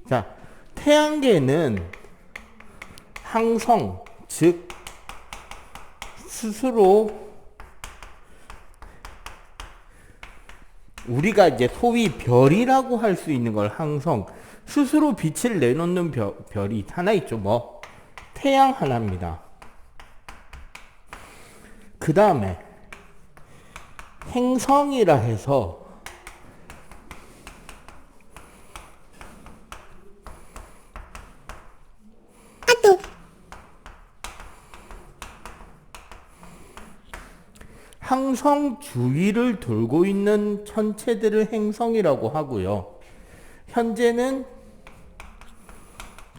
자, 태양계는 항성, 즉 스스로 우리가 이제 소위 별이라고 할 수 있는 걸 항성, 스스로 빛을 내놓는 별이 하나 있죠. 뭐? 태양 하나입니다. 그 다음에 행성이라 해서 항성 주위를 돌고 있는 천체들을 행성이라고 하고요. 현재는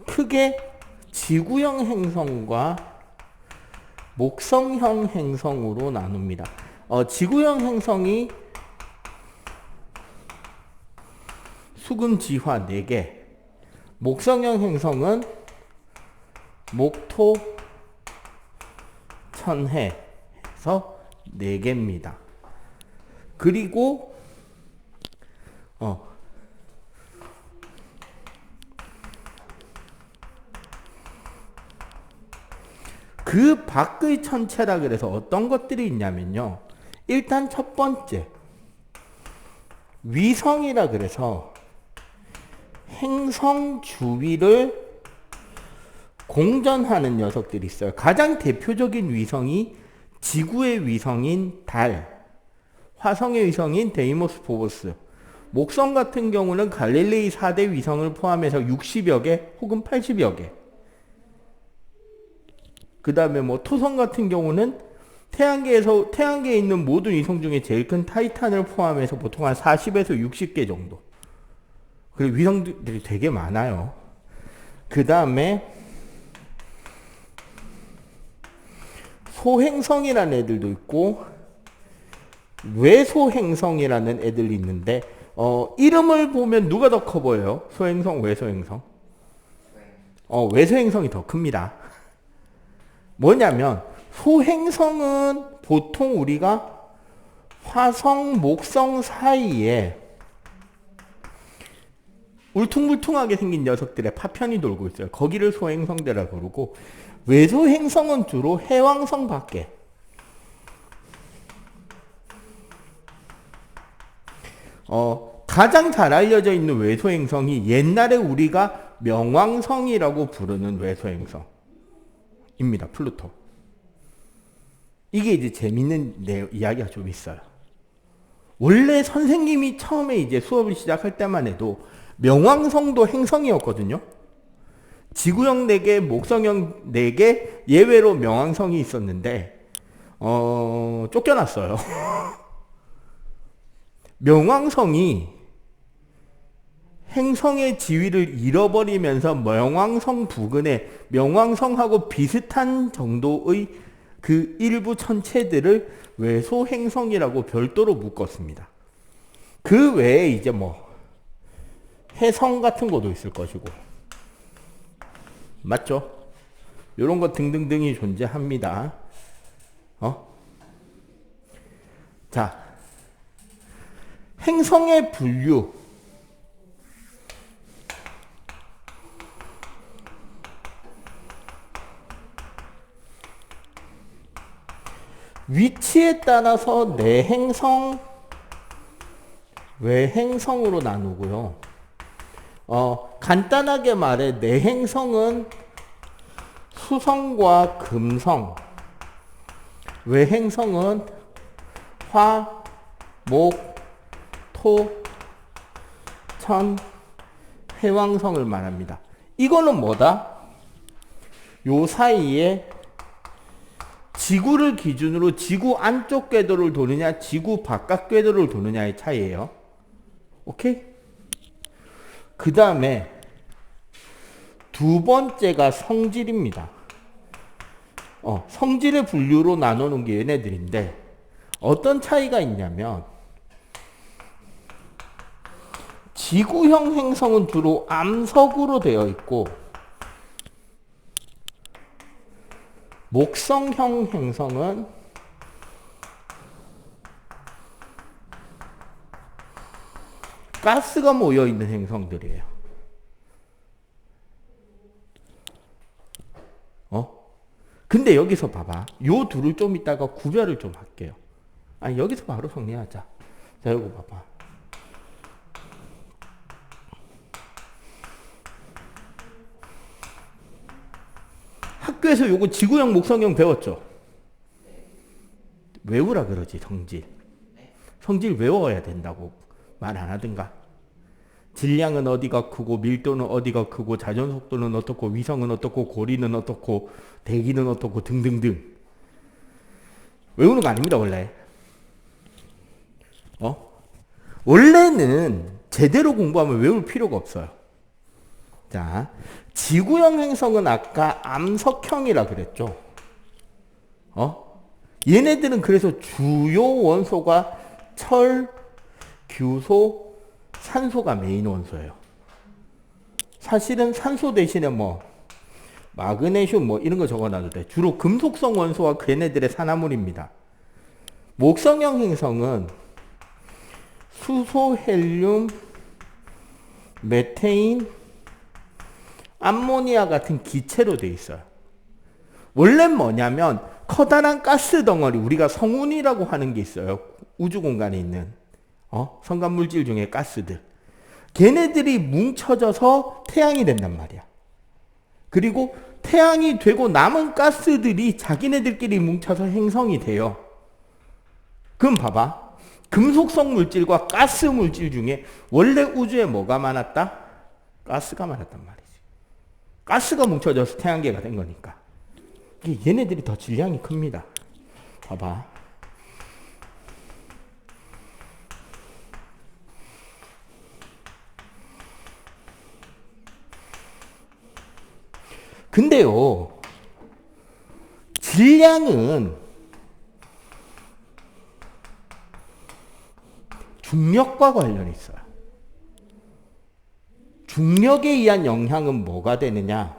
크게 지구형 행성과 목성형 행성으로 나눕니다. 지구형 행성이 수금지화 4개, 목성형 행성은 목토, 천해에서 4개입니다. 그리고 그 밖의 천체라 그래서 어떤 것들이 있냐면요. 일단 첫 번째, 위성이라 그래서 행성 주위를 공전하는 녀석들이 있어요. 가장 대표적인 위성이 지구의 위성인 달, 화성의 위성인 데이모스 포보스, 목성 같은 경우는 갈릴레이 4대 위성을 포함해서 60여 개 혹은 80여 개. 그 다음에 뭐 토성 같은 경우는 태양계에 있는 모든 위성 중에 제일 큰 타이탄을 포함해서 보통 한 40에서 60개 정도. 그리고 위성들이 되게 많아요. 그 다음에 소행성이라는 애들도 있고 외소행성이라는 애들이 있는데 이름을 보면 누가 더 커 보여요? 소행성, 외소행성? 외소행성이 더 큽니다. 뭐냐면 소행성은 보통 우리가 화성, 목성 사이에 울퉁불퉁하게 생긴 녀석들의 파편이 돌고 있어요. 거기를 소행성대라 부르고, 외소행성은 주로 해왕성 밖에 가장 잘 알려져 있는 외소행성이 옛날에 우리가 명왕성이라고 부르는 외소행성입니다. 플루토. 이게 이제 재밌는 이야기가 좀 있어요. 원래 선생님이 처음에 이제 수업을 시작할 때만 해도 명왕성도 행성이었거든요. 지구형 4개, 목성형 4개, 예외로 명왕성이 있었는데 쫓겨났어요. 명왕성이 행성의 지위를 잃어버리면서 명왕성 부근에 명왕성하고 비슷한 정도의 그 일부 천체들을 외소행성이라고 별도로 묶었습니다. 그 외에 이제 뭐 해성 같은 것도 있을 것이고, 맞죠? 이런 것 등등등이 존재합니다. 자, 행성의 분류. 위치에 따라서 내행성, 외행성으로 나누고요. 간단하게 말해 내행성은 수성과 금성, 외행성은 화, 목, 토, 천, 해왕성을 말합니다. 이거는 뭐다? 요 사이에 지구를 기준으로 지구 안쪽 궤도를 도느냐, 지구 바깥 궤도를 도느냐의 차이예요. 오케이? 그 다음에 두 번째가 성질입니다. 성질의 분류로 나누는 게 얘네들인데, 어떤 차이가 있냐면, 지구형 행성은 주로 암석으로 되어 있고, 목성형 행성은 가스가 모여 있는 행성들이에요. 근데 여기서 봐봐. 요 둘을 좀 이따가 구별을 좀 할게요. 아니, 여기서 바로 정리하자. 자, 이거 봐봐. 학교에서 요거 지구형, 목성형 배웠죠? 외우라 그러지, 성질. 성질 외워야 된다고 말 안 하든가. 질량은 어디가 크고, 밀도는 어디가 크고, 자전속도는 어떻고, 위성은 어떻고, 고리는 어떻고, 대기는 어떻고, 등등등. 외우는 거 아닙니다, 원래. 원래는 제대로 공부하면 외울 필요가 없어요. 자, 지구형 행성은 아까 암석형이라 그랬죠. 얘네들은 그래서 주요 원소가 철, 규소, 산소가 메인 원소예요. 사실은 산소 대신에 뭐 마그네슘 뭐 이런 거 적어놔도 돼. 주로 금속성 원소와 걔네들의 산화물입니다. 목성형 행성은 수소, 헬륨, 메테인, 암모니아 같은 기체로 돼 있어요. 원래 뭐냐면 커다란 가스 덩어리, 우리가 성운이라고 하는 게 있어요. 우주 공간에 있는 성간 물질 중에 가스들. 걔네들이 뭉쳐져서 태양이 된단 말이야. 그리고 태양이 되고 남은 가스들이 자기네들끼리 뭉쳐서 행성이 돼요. 그럼 봐봐. 금속성 물질과 가스 물질 중에 원래 우주에 뭐가 많았다? 가스가 많았단 말이지. 가스가 뭉쳐져서 태양계가 된 거니까. 얘네들이 더 질량이 큽니다. 봐봐. 근데요, 질량은 중력과 관련이 있어요. 중력에 의한 영향은 뭐가 되느냐?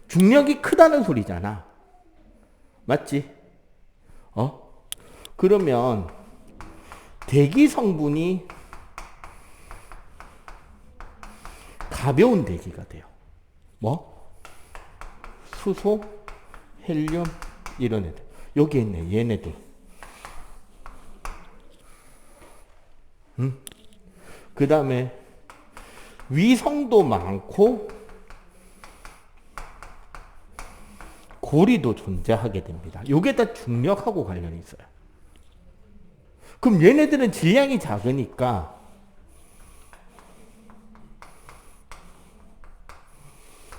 중력이 크다는 소리잖아. 맞지? 그러면 대기 성분이 가벼운 대기가 돼요. 뭐? 수소, 헬륨, 이런 애들. 여기 있네, 얘네들. 그 다음에 위성도 많고 고리도 존재하게 됩니다. 요게 다 중력하고 관련이 있어요. 그럼 얘네들은 질량이 작으니까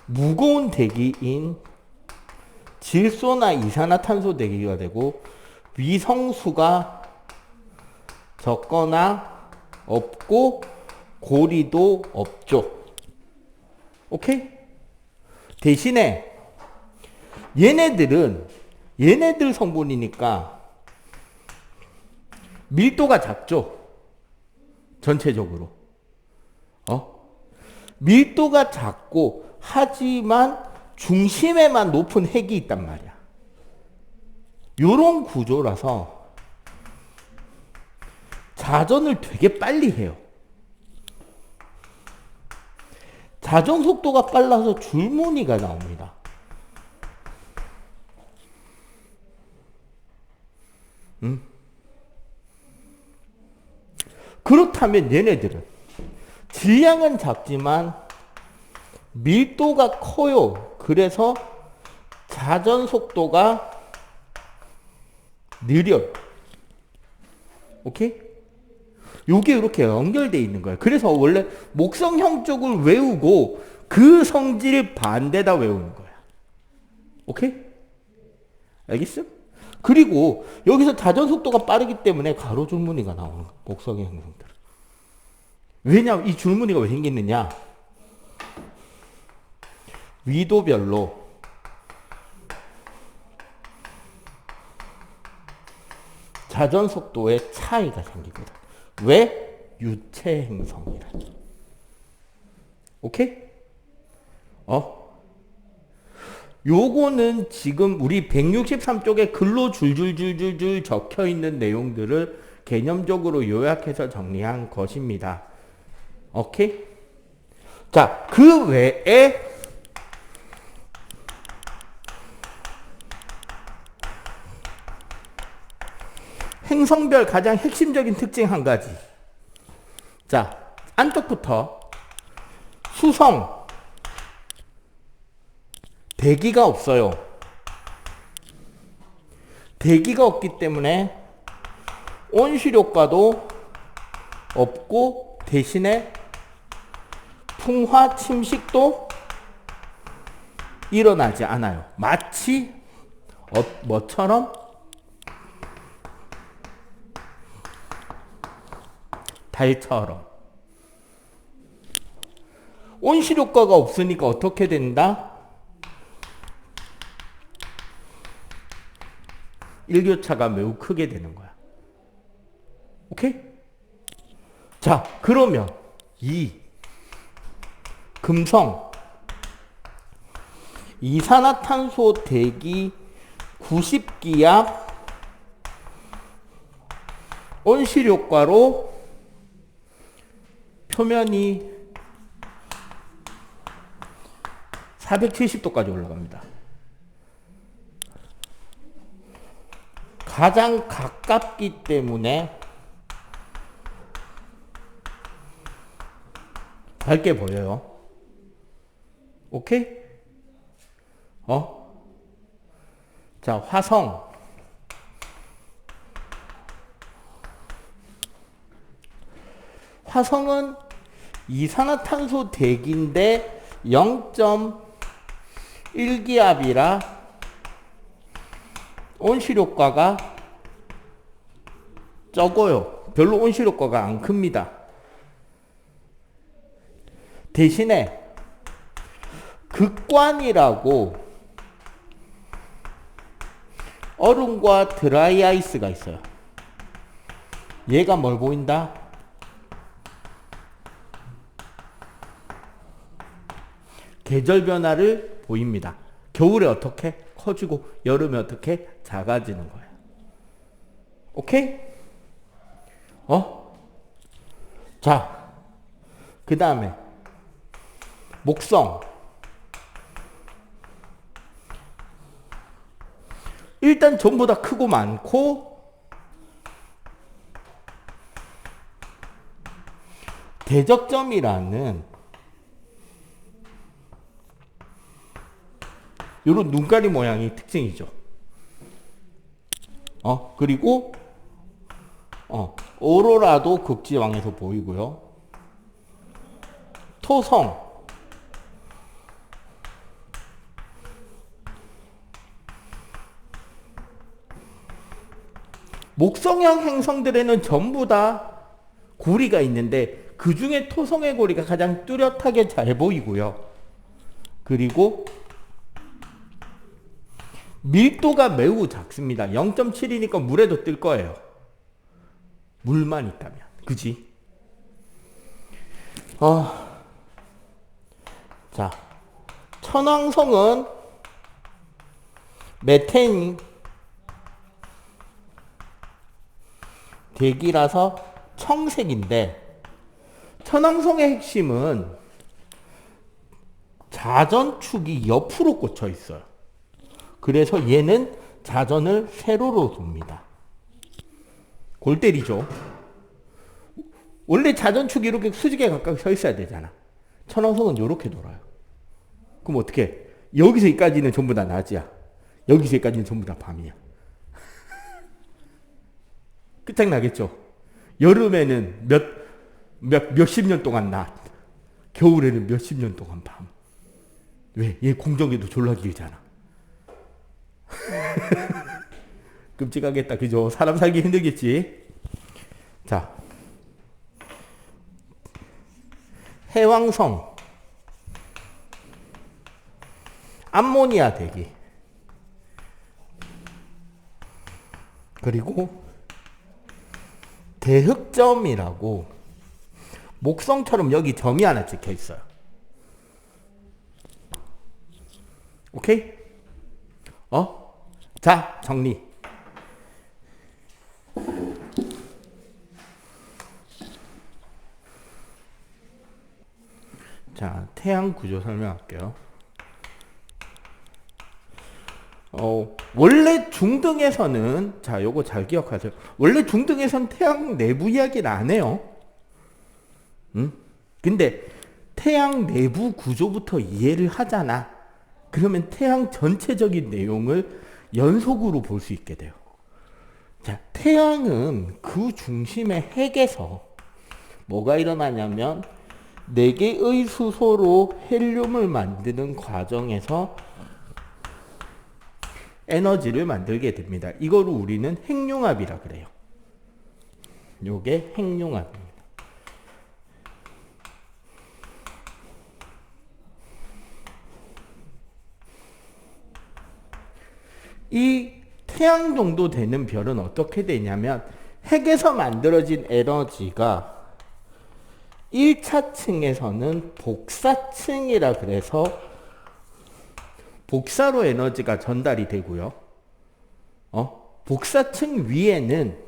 무거운 대기인 질소나 이산화탄소 대기가 되고 위성수가 적거나 없고 고리도 없죠. 오케이? 대신에 얘네들 성분이니까 밀도가 작죠. 전체적으로. 밀도가 작고 하지만 중심에만 높은 핵이 있단 말이야. 요런 구조라서 자전을 되게 빨리 해요. 자전 속도가 빨라서 줄무늬가 나옵니다. 그렇다면 얘네들은 질량은 작지만 밀도가 커요. 그래서 자전 속도가 느려요. 오케이? 요게 이렇게 연결되어 있는 거예요. 그래서 원래 목성형 쪽을 외우고 그 성질 반대다 외우는 거야. 오케이? 알겠어? 그리고 여기서 자전 속도가 빠르기 때문에 가로 줄무늬가 나오는 거야. 목성의 행성들. 왜냐하면 이 줄무늬가 왜 생겼느냐? 위도별로 자전 속도에 차이가 생기거든. 왜? 유체 행성이라. 오케이? 요거는 지금 우리 163쪽에 글로 줄줄줄줄줄 적혀 있는 내용들을 개념적으로 요약해서 정리한 것입니다. 오케이? 자, 그 외에 행성별 가장 핵심적인 특징 한 가지. 자, 안쪽부터 수성 대기가 없어요. 대기가 없기 때문에 온실효과도 없고 대신에 풍화 침식도 일어나지 않아요. 마치 뭐처럼? 달처럼. 온실효과가 없으니까 어떻게 된다? 일교차가 매우 크게 되는 거야. 오케이? 자, 그러면 이 금성 이산화탄소 대기 90기압 온실효과로 표면이 470도까지 올라갑니다. 가장 가깝기 때문에 밝게 보여요. 오케이? 자, 화성. 화성은 이산화탄소 대기인데 0.1기압이라 온실효과가 적어요. 별로 온실효과가 안 큽니다. 대신에 극관이라고 얼음과 드라이 아이스가 있어요. 얘가 뭘 보인다? 계절 변화를 보입니다. 겨울에 어떻게 커지고 여름에 어떻게 작아지는 거예요. 오케이? 자, 그 다음에 목성. 일단 전부 다 크고 많고 대적점이라는 요런 눈가리 모양이 특징이죠. 그리고 오로라도 극지방에서 보이고요. 토성. 목성형 행성들에는 전부 다 고리가 있는데 그 중에 토성의 고리가 가장 뚜렷하게 잘 보이고요. 그리고 밀도가 매우 작습니다. 0.7이니까 물에도 뜰 거예요. 물만 있다면. 그지? 자, 천왕성은 메테인 대기라서 청색인데 천왕성의 핵심은 자전축이 옆으로 꽂혀 있어요. 그래서 얘는 자전을 세로로 돕니다. 골 때리죠. 원래 자전축이 이렇게 수직에 가까이 서 있어야 되잖아. 천왕성은 이렇게 돌아요. 그럼 어떻게? 여기서 여기까지는 전부 다 낮이야. 여기서 여기까지는 전부 다 밤이야. 끝장나겠죠? 여름에는 몇십 년 동안 낮. 겨울에는 몇십 년 동안 밤. 왜? 얘 공정에도 졸라 길잖아. 끔찍하겠다. 그죠? 사람 살기 힘들겠지? 자. 해왕성. 암모니아 대기. 그리고 대흑점이라고 목성처럼 여기 점이 하나 찍혀 있어요. 오케이? 자, 정리. 자, 태양 구조 설명할게요. 원래 중등에서는, 자, 요거 잘 기억하세요. 원래 중등에서는 태양 내부 이야기를 안 해요. 근데 태양 내부 구조부터 이해를 하잖아. 그러면 태양 전체적인 내용을 연속으로 볼 수 있게 돼요. 자, 태양은 그 중심의 핵에서 뭐가 일어나냐면 4개의 수소로 헬륨을 만드는 과정에서 에너지를 만들게 됩니다. 이거를 우리는 핵융합이라 그래요. 요게 핵융합입니다. 이 태양 정도 되는 별은 어떻게 되냐면 핵에서 만들어진 에너지가 1차 층에서는 복사층이라 그래서 복사로 에너지가 전달이 되고요. 복사층 위에는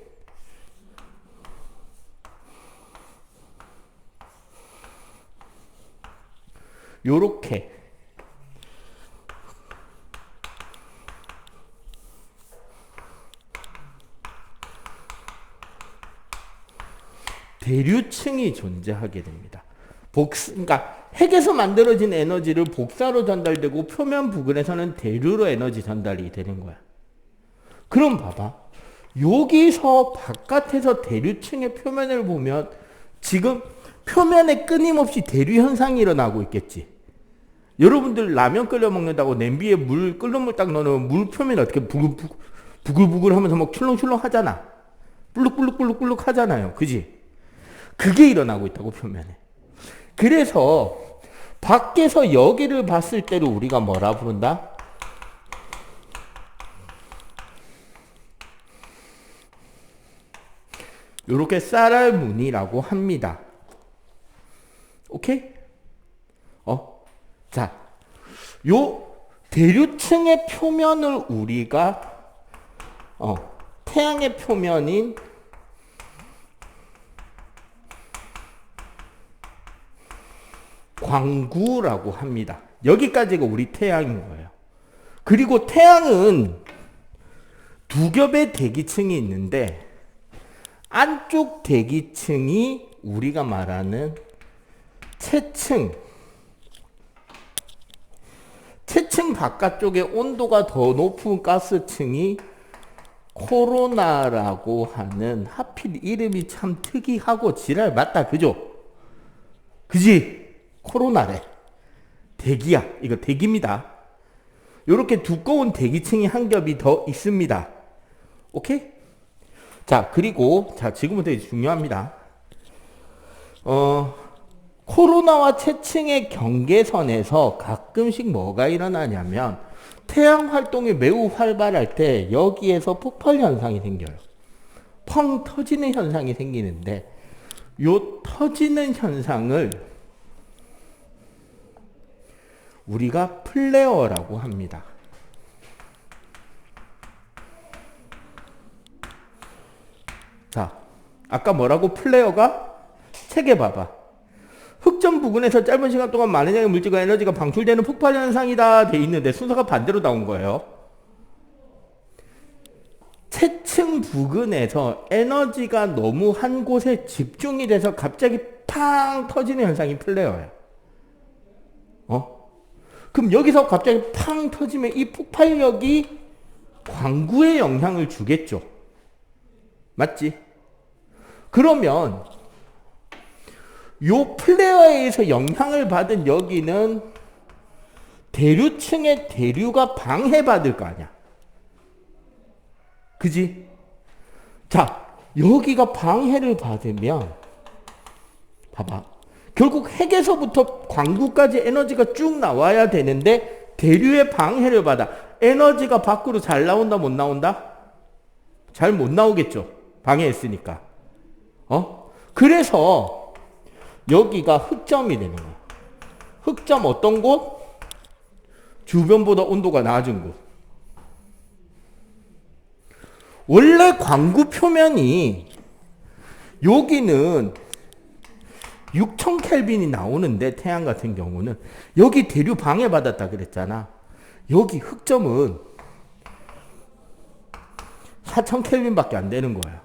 요렇게 대류층이 존재하게 됩니다. 그러니까 핵에서 만들어진 에너지를 복사로 전달되고 표면 부근에서는 대류로 에너지 전달이 되는 거야. 그럼 봐봐. 여기서 바깥에서 대류층의 표면을 보면 지금 표면에 끊임없이 대류 현상이 일어나고 있겠지. 여러분들 라면 끓여 먹는다고 냄비에 끓는 물 딱 넣으면 물 표면이 어떻게 부글부글 하면서 막 출렁출렁 하잖아. 불룩불룩불룩불룩 하잖아요. 그지? 그게 일어나고 있다고 표면에. 그래서 밖에서 여기를 봤을 때를 우리가 뭐라 부른다? 요렇게 쌀알무늬라고 합니다. 오케이? 자, 요 대류층의 표면을 우리가 태양의 표면인 광구라고 합니다. 여기까지가 우리 태양인 거예요. 그리고 태양은 두 겹의 대기층이 있는데 안쪽 대기층이 우리가 말하는 채층 바깥쪽에 온도가 더 높은 가스층이 코로나라고 하는, 하필 이름이 참 특이하고 지랄 맞다. 그죠? 그지? 코로나래. 대기야. 이거 대기입니다. 요렇게 두꺼운 대기층이 한 겹이 더 있습니다. 오케이? 자, 그리고 지금부터 이제 중요합니다. 코로나와 채층의 경계선에서 가끔씩 뭐가 일어나냐면 태양 활동이 매우 활발할 때 여기에서 폭발 현상이 생겨요. 펑 터지는 현상이 생기는데 요 터지는 현상을 우리가 플레어라고 합니다. 자, 아까 뭐라고? 플레어가? 책에 봐봐. 흑점 부근에서 짧은 시간 동안 많은 양의 물질과 에너지가 방출되는 폭발 현상이다 돼 있는데 순서가 반대로 나온 거예요. 채층 부근에서 에너지가 너무 한 곳에 집중이 돼서 갑자기 팡 터지는 현상이 플레어예요. 그럼 여기서 갑자기 팡 터지면 이 폭발력이 광구에 영향을 주겠죠. 맞지? 그러면 요 플레어에 의해서 영향을 받은 여기는 대류층의 대류가 방해받을 거 아니야. 그지? 자, 여기가 방해를 받으면 봐봐. 결국 핵에서부터 광구까지 에너지가 쭉 나와야 되는데 대류의 방해를 받아. 에너지가 밖으로 잘 나온다 못 나온다? 잘 못 나오겠죠. 방해했으니까. 그래서 여기가 흑점이 되는 거야. 흑점 어떤 곳? 주변보다 온도가 낮은 곳. 원래 광구 표면이 여기는 6000켈빈이 나오는데 태양 같은 경우는 여기 대류 방해받았다 그랬잖아. 여기 흑점은 4000켈빈밖에 안 되는 거야.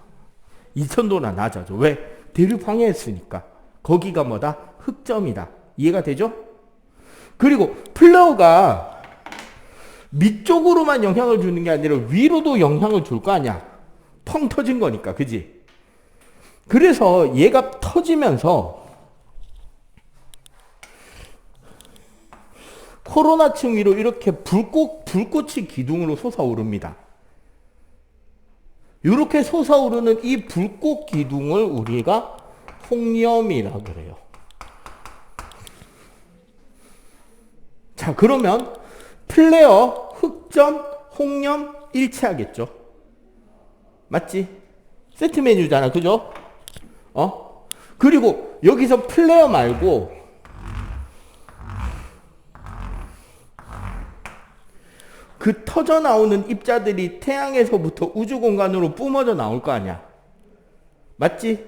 2000도나 낮아져. 왜? 대류 방해했으니까. 거기가 뭐다? 흑점이다. 이해가 되죠? 그리고 플레어가 밑쪽으로만 영향을 주는 게 아니라 위로도 영향을 줄 거 아니야. 펑 터진 거니까. 그지? 그래서 얘가 터지면서 코로나층 위로 이렇게 불꽃이 기둥으로 솟아오릅니다. 이렇게 솟아오르는 이 불꽃 기둥을 우리가 홍염이라고 그래요. 자, 그러면 플레어, 흑점, 홍염 일치하겠죠? 맞지? 세트 메뉴잖아. 그죠? 그리고 여기서 플레어 말고 그 터져 나오는 입자들이 태양에서부터 우주 공간으로 뿜어져 나올 거 아니야. 맞지?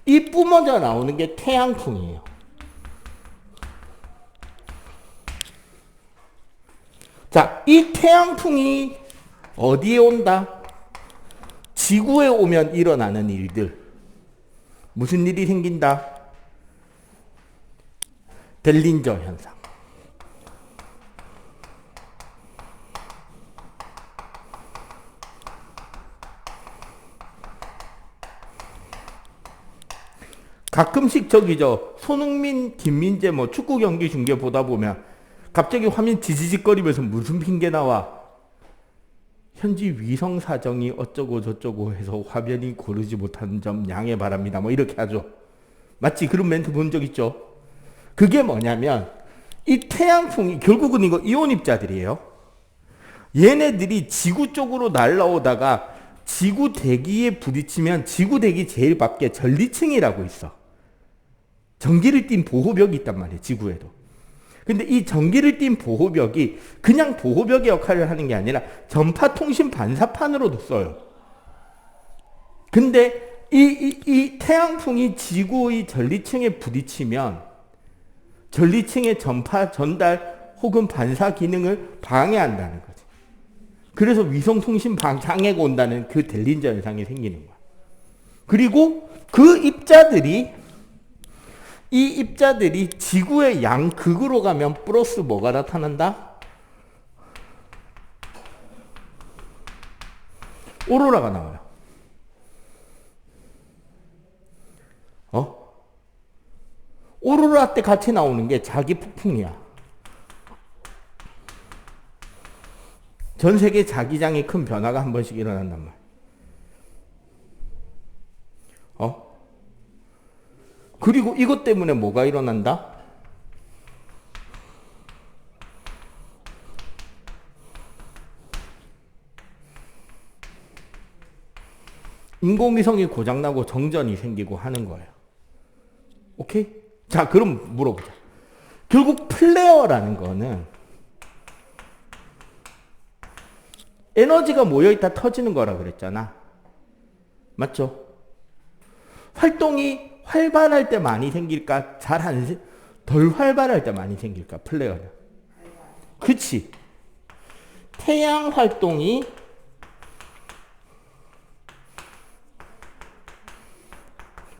이 뿜어져 나오는 게 태양풍이에요. 자, 이 태양풍이 어디에 온다? 지구에 오면 일어나는 일들. 무슨 일이 생긴다? 델린저 현상. 가끔씩 저기죠. 손흥민, 김민재 뭐 축구 경기 중계 보다 보면 갑자기 화면 지지직거리면서 무슨 핑계 나와? 현지 위성 사정이 어쩌고 저쩌고 해서 화면이 고르지 못하는 점 양해 바랍니다. 뭐 이렇게 하죠. 맞지? 그런 멘트 본 적 있죠? 그게 뭐냐면 이 태양풍이 결국은 이거 이온입자들이에요. 얘네들이 지구 쪽으로 날아오다가 지구 대기에 부딪히면 지구 대기 제일 밖에 전리층이라고 있어. 전기를 띤 보호벽이 있단 말이에요. 지구에도. 근데 이 전기를 띤 보호벽이 그냥 보호벽의 역할을 하는 게 아니라 전파통신 반사판으로도 써요. 근데 이 태양풍이 지구의 전리층에 부딪히면 전리층의 전파 전달 혹은 반사 기능을 방해한다는 거지. 그래서 위성통신 장애가 온다는 그 델린저 현상이 생기는 거야. 그리고 이 입자들이 지구의 양극으로 가면 플러스 뭐가 나타난다? 오로라가 나와요. 오로라 때 같이 나오는 게 자기 폭풍이야. 전 세계 자기장에 큰 변화가 한 번씩 일어난단 말이야. 그리고 이것 때문에 뭐가 일어난다? 인공위성이 고장나고 정전이 생기고 하는 거예요. 오케이? 자, 그럼 물어보자. 결국 플레어라는 거는 에너지가 모여있다 터지는 거라 그랬잖아. 맞죠? 활동이 활발할 때 많이 생길까? 덜 활발할 때 많이 생길까? 플레어는. 그치? 태양 활동이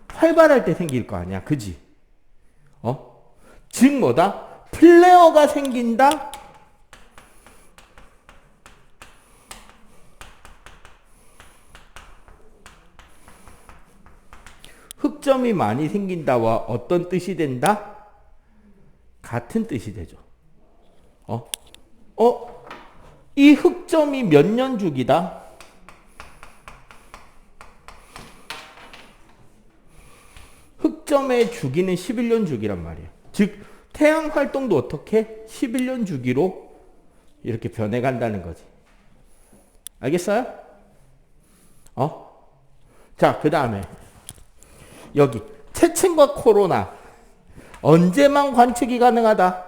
활발할 때 생길 거 아니야. 그지? 즉 뭐다? 플레어가 생긴다? 흑점이 많이 생긴다와 어떤 뜻이 된다? 같은 뜻이 되죠. 이 흑점이 몇 년 주기다? 흑점의 주기는 11년 주기란 말이에요. 즉 태양 활동도 어떻게? 11년 주기로 이렇게 변해간다는 거지. 알겠어요? 자, 그 다음에 여기 체층과 코로나 언제만 관측이 가능하다?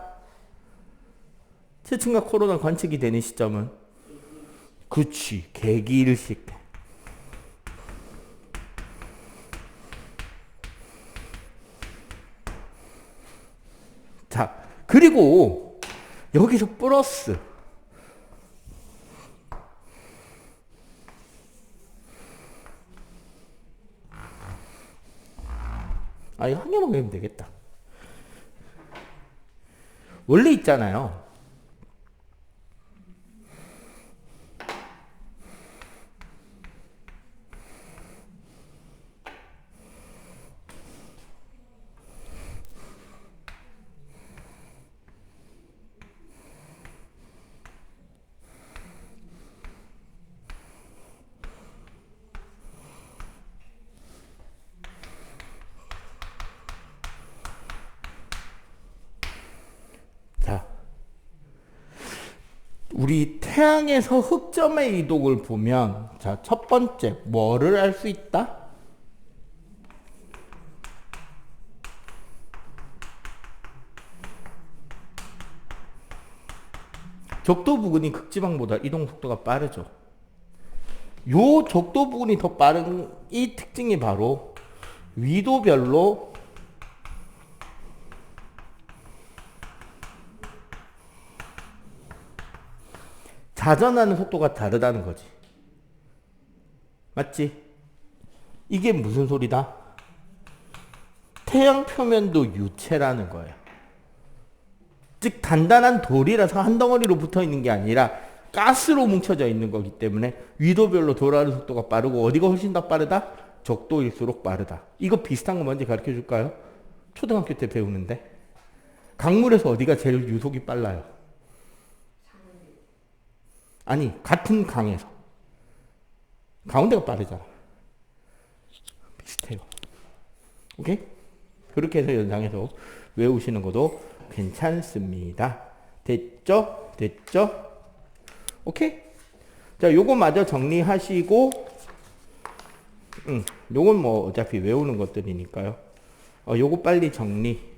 체층과 코로나 관측이 되는 시점은 그치, 개기일식 때. 자, 그리고 여기서 플러스 이거 한 개만 그리면 되겠다. 원래 있잖아요. 우리 태양에서 흑점의 이동을 보면 자, 첫 번째 뭐를 알 수 있다? 적도 부근이 극지방보다 이동 속도가 빠르죠. 요 적도 부근이 더 빠른 이 특징이 바로 위도별로 자전하는 속도가 다르다는 거지. 맞지? 이게 무슨 소리다? 태양 표면도 유체라는 거예요. 즉 단단한 돌이라서 한 덩어리로 붙어 있는 게 아니라 가스로 뭉쳐져 있는 거기 때문에 위도별로 돌아가는 속도가 빠르고 어디가 훨씬 더 빠르다? 적도일수록 빠르다. 이거 비슷한 거 먼저 가르쳐 줄까요? 초등학교 때 배우는데. 강물에서 어디가 제일 유속이 빨라요? 아니, 같은 강에서. 가운데가 빠르잖아. 비슷해요. 오케이? 그렇게 해서 연상해서 외우시는 것도 괜찮습니다. 됐죠? 됐죠? 오케이? 자, 요거 마저 정리하시고, 요건 뭐 어차피 외우는 것들이니까요. 요거 빨리 정리.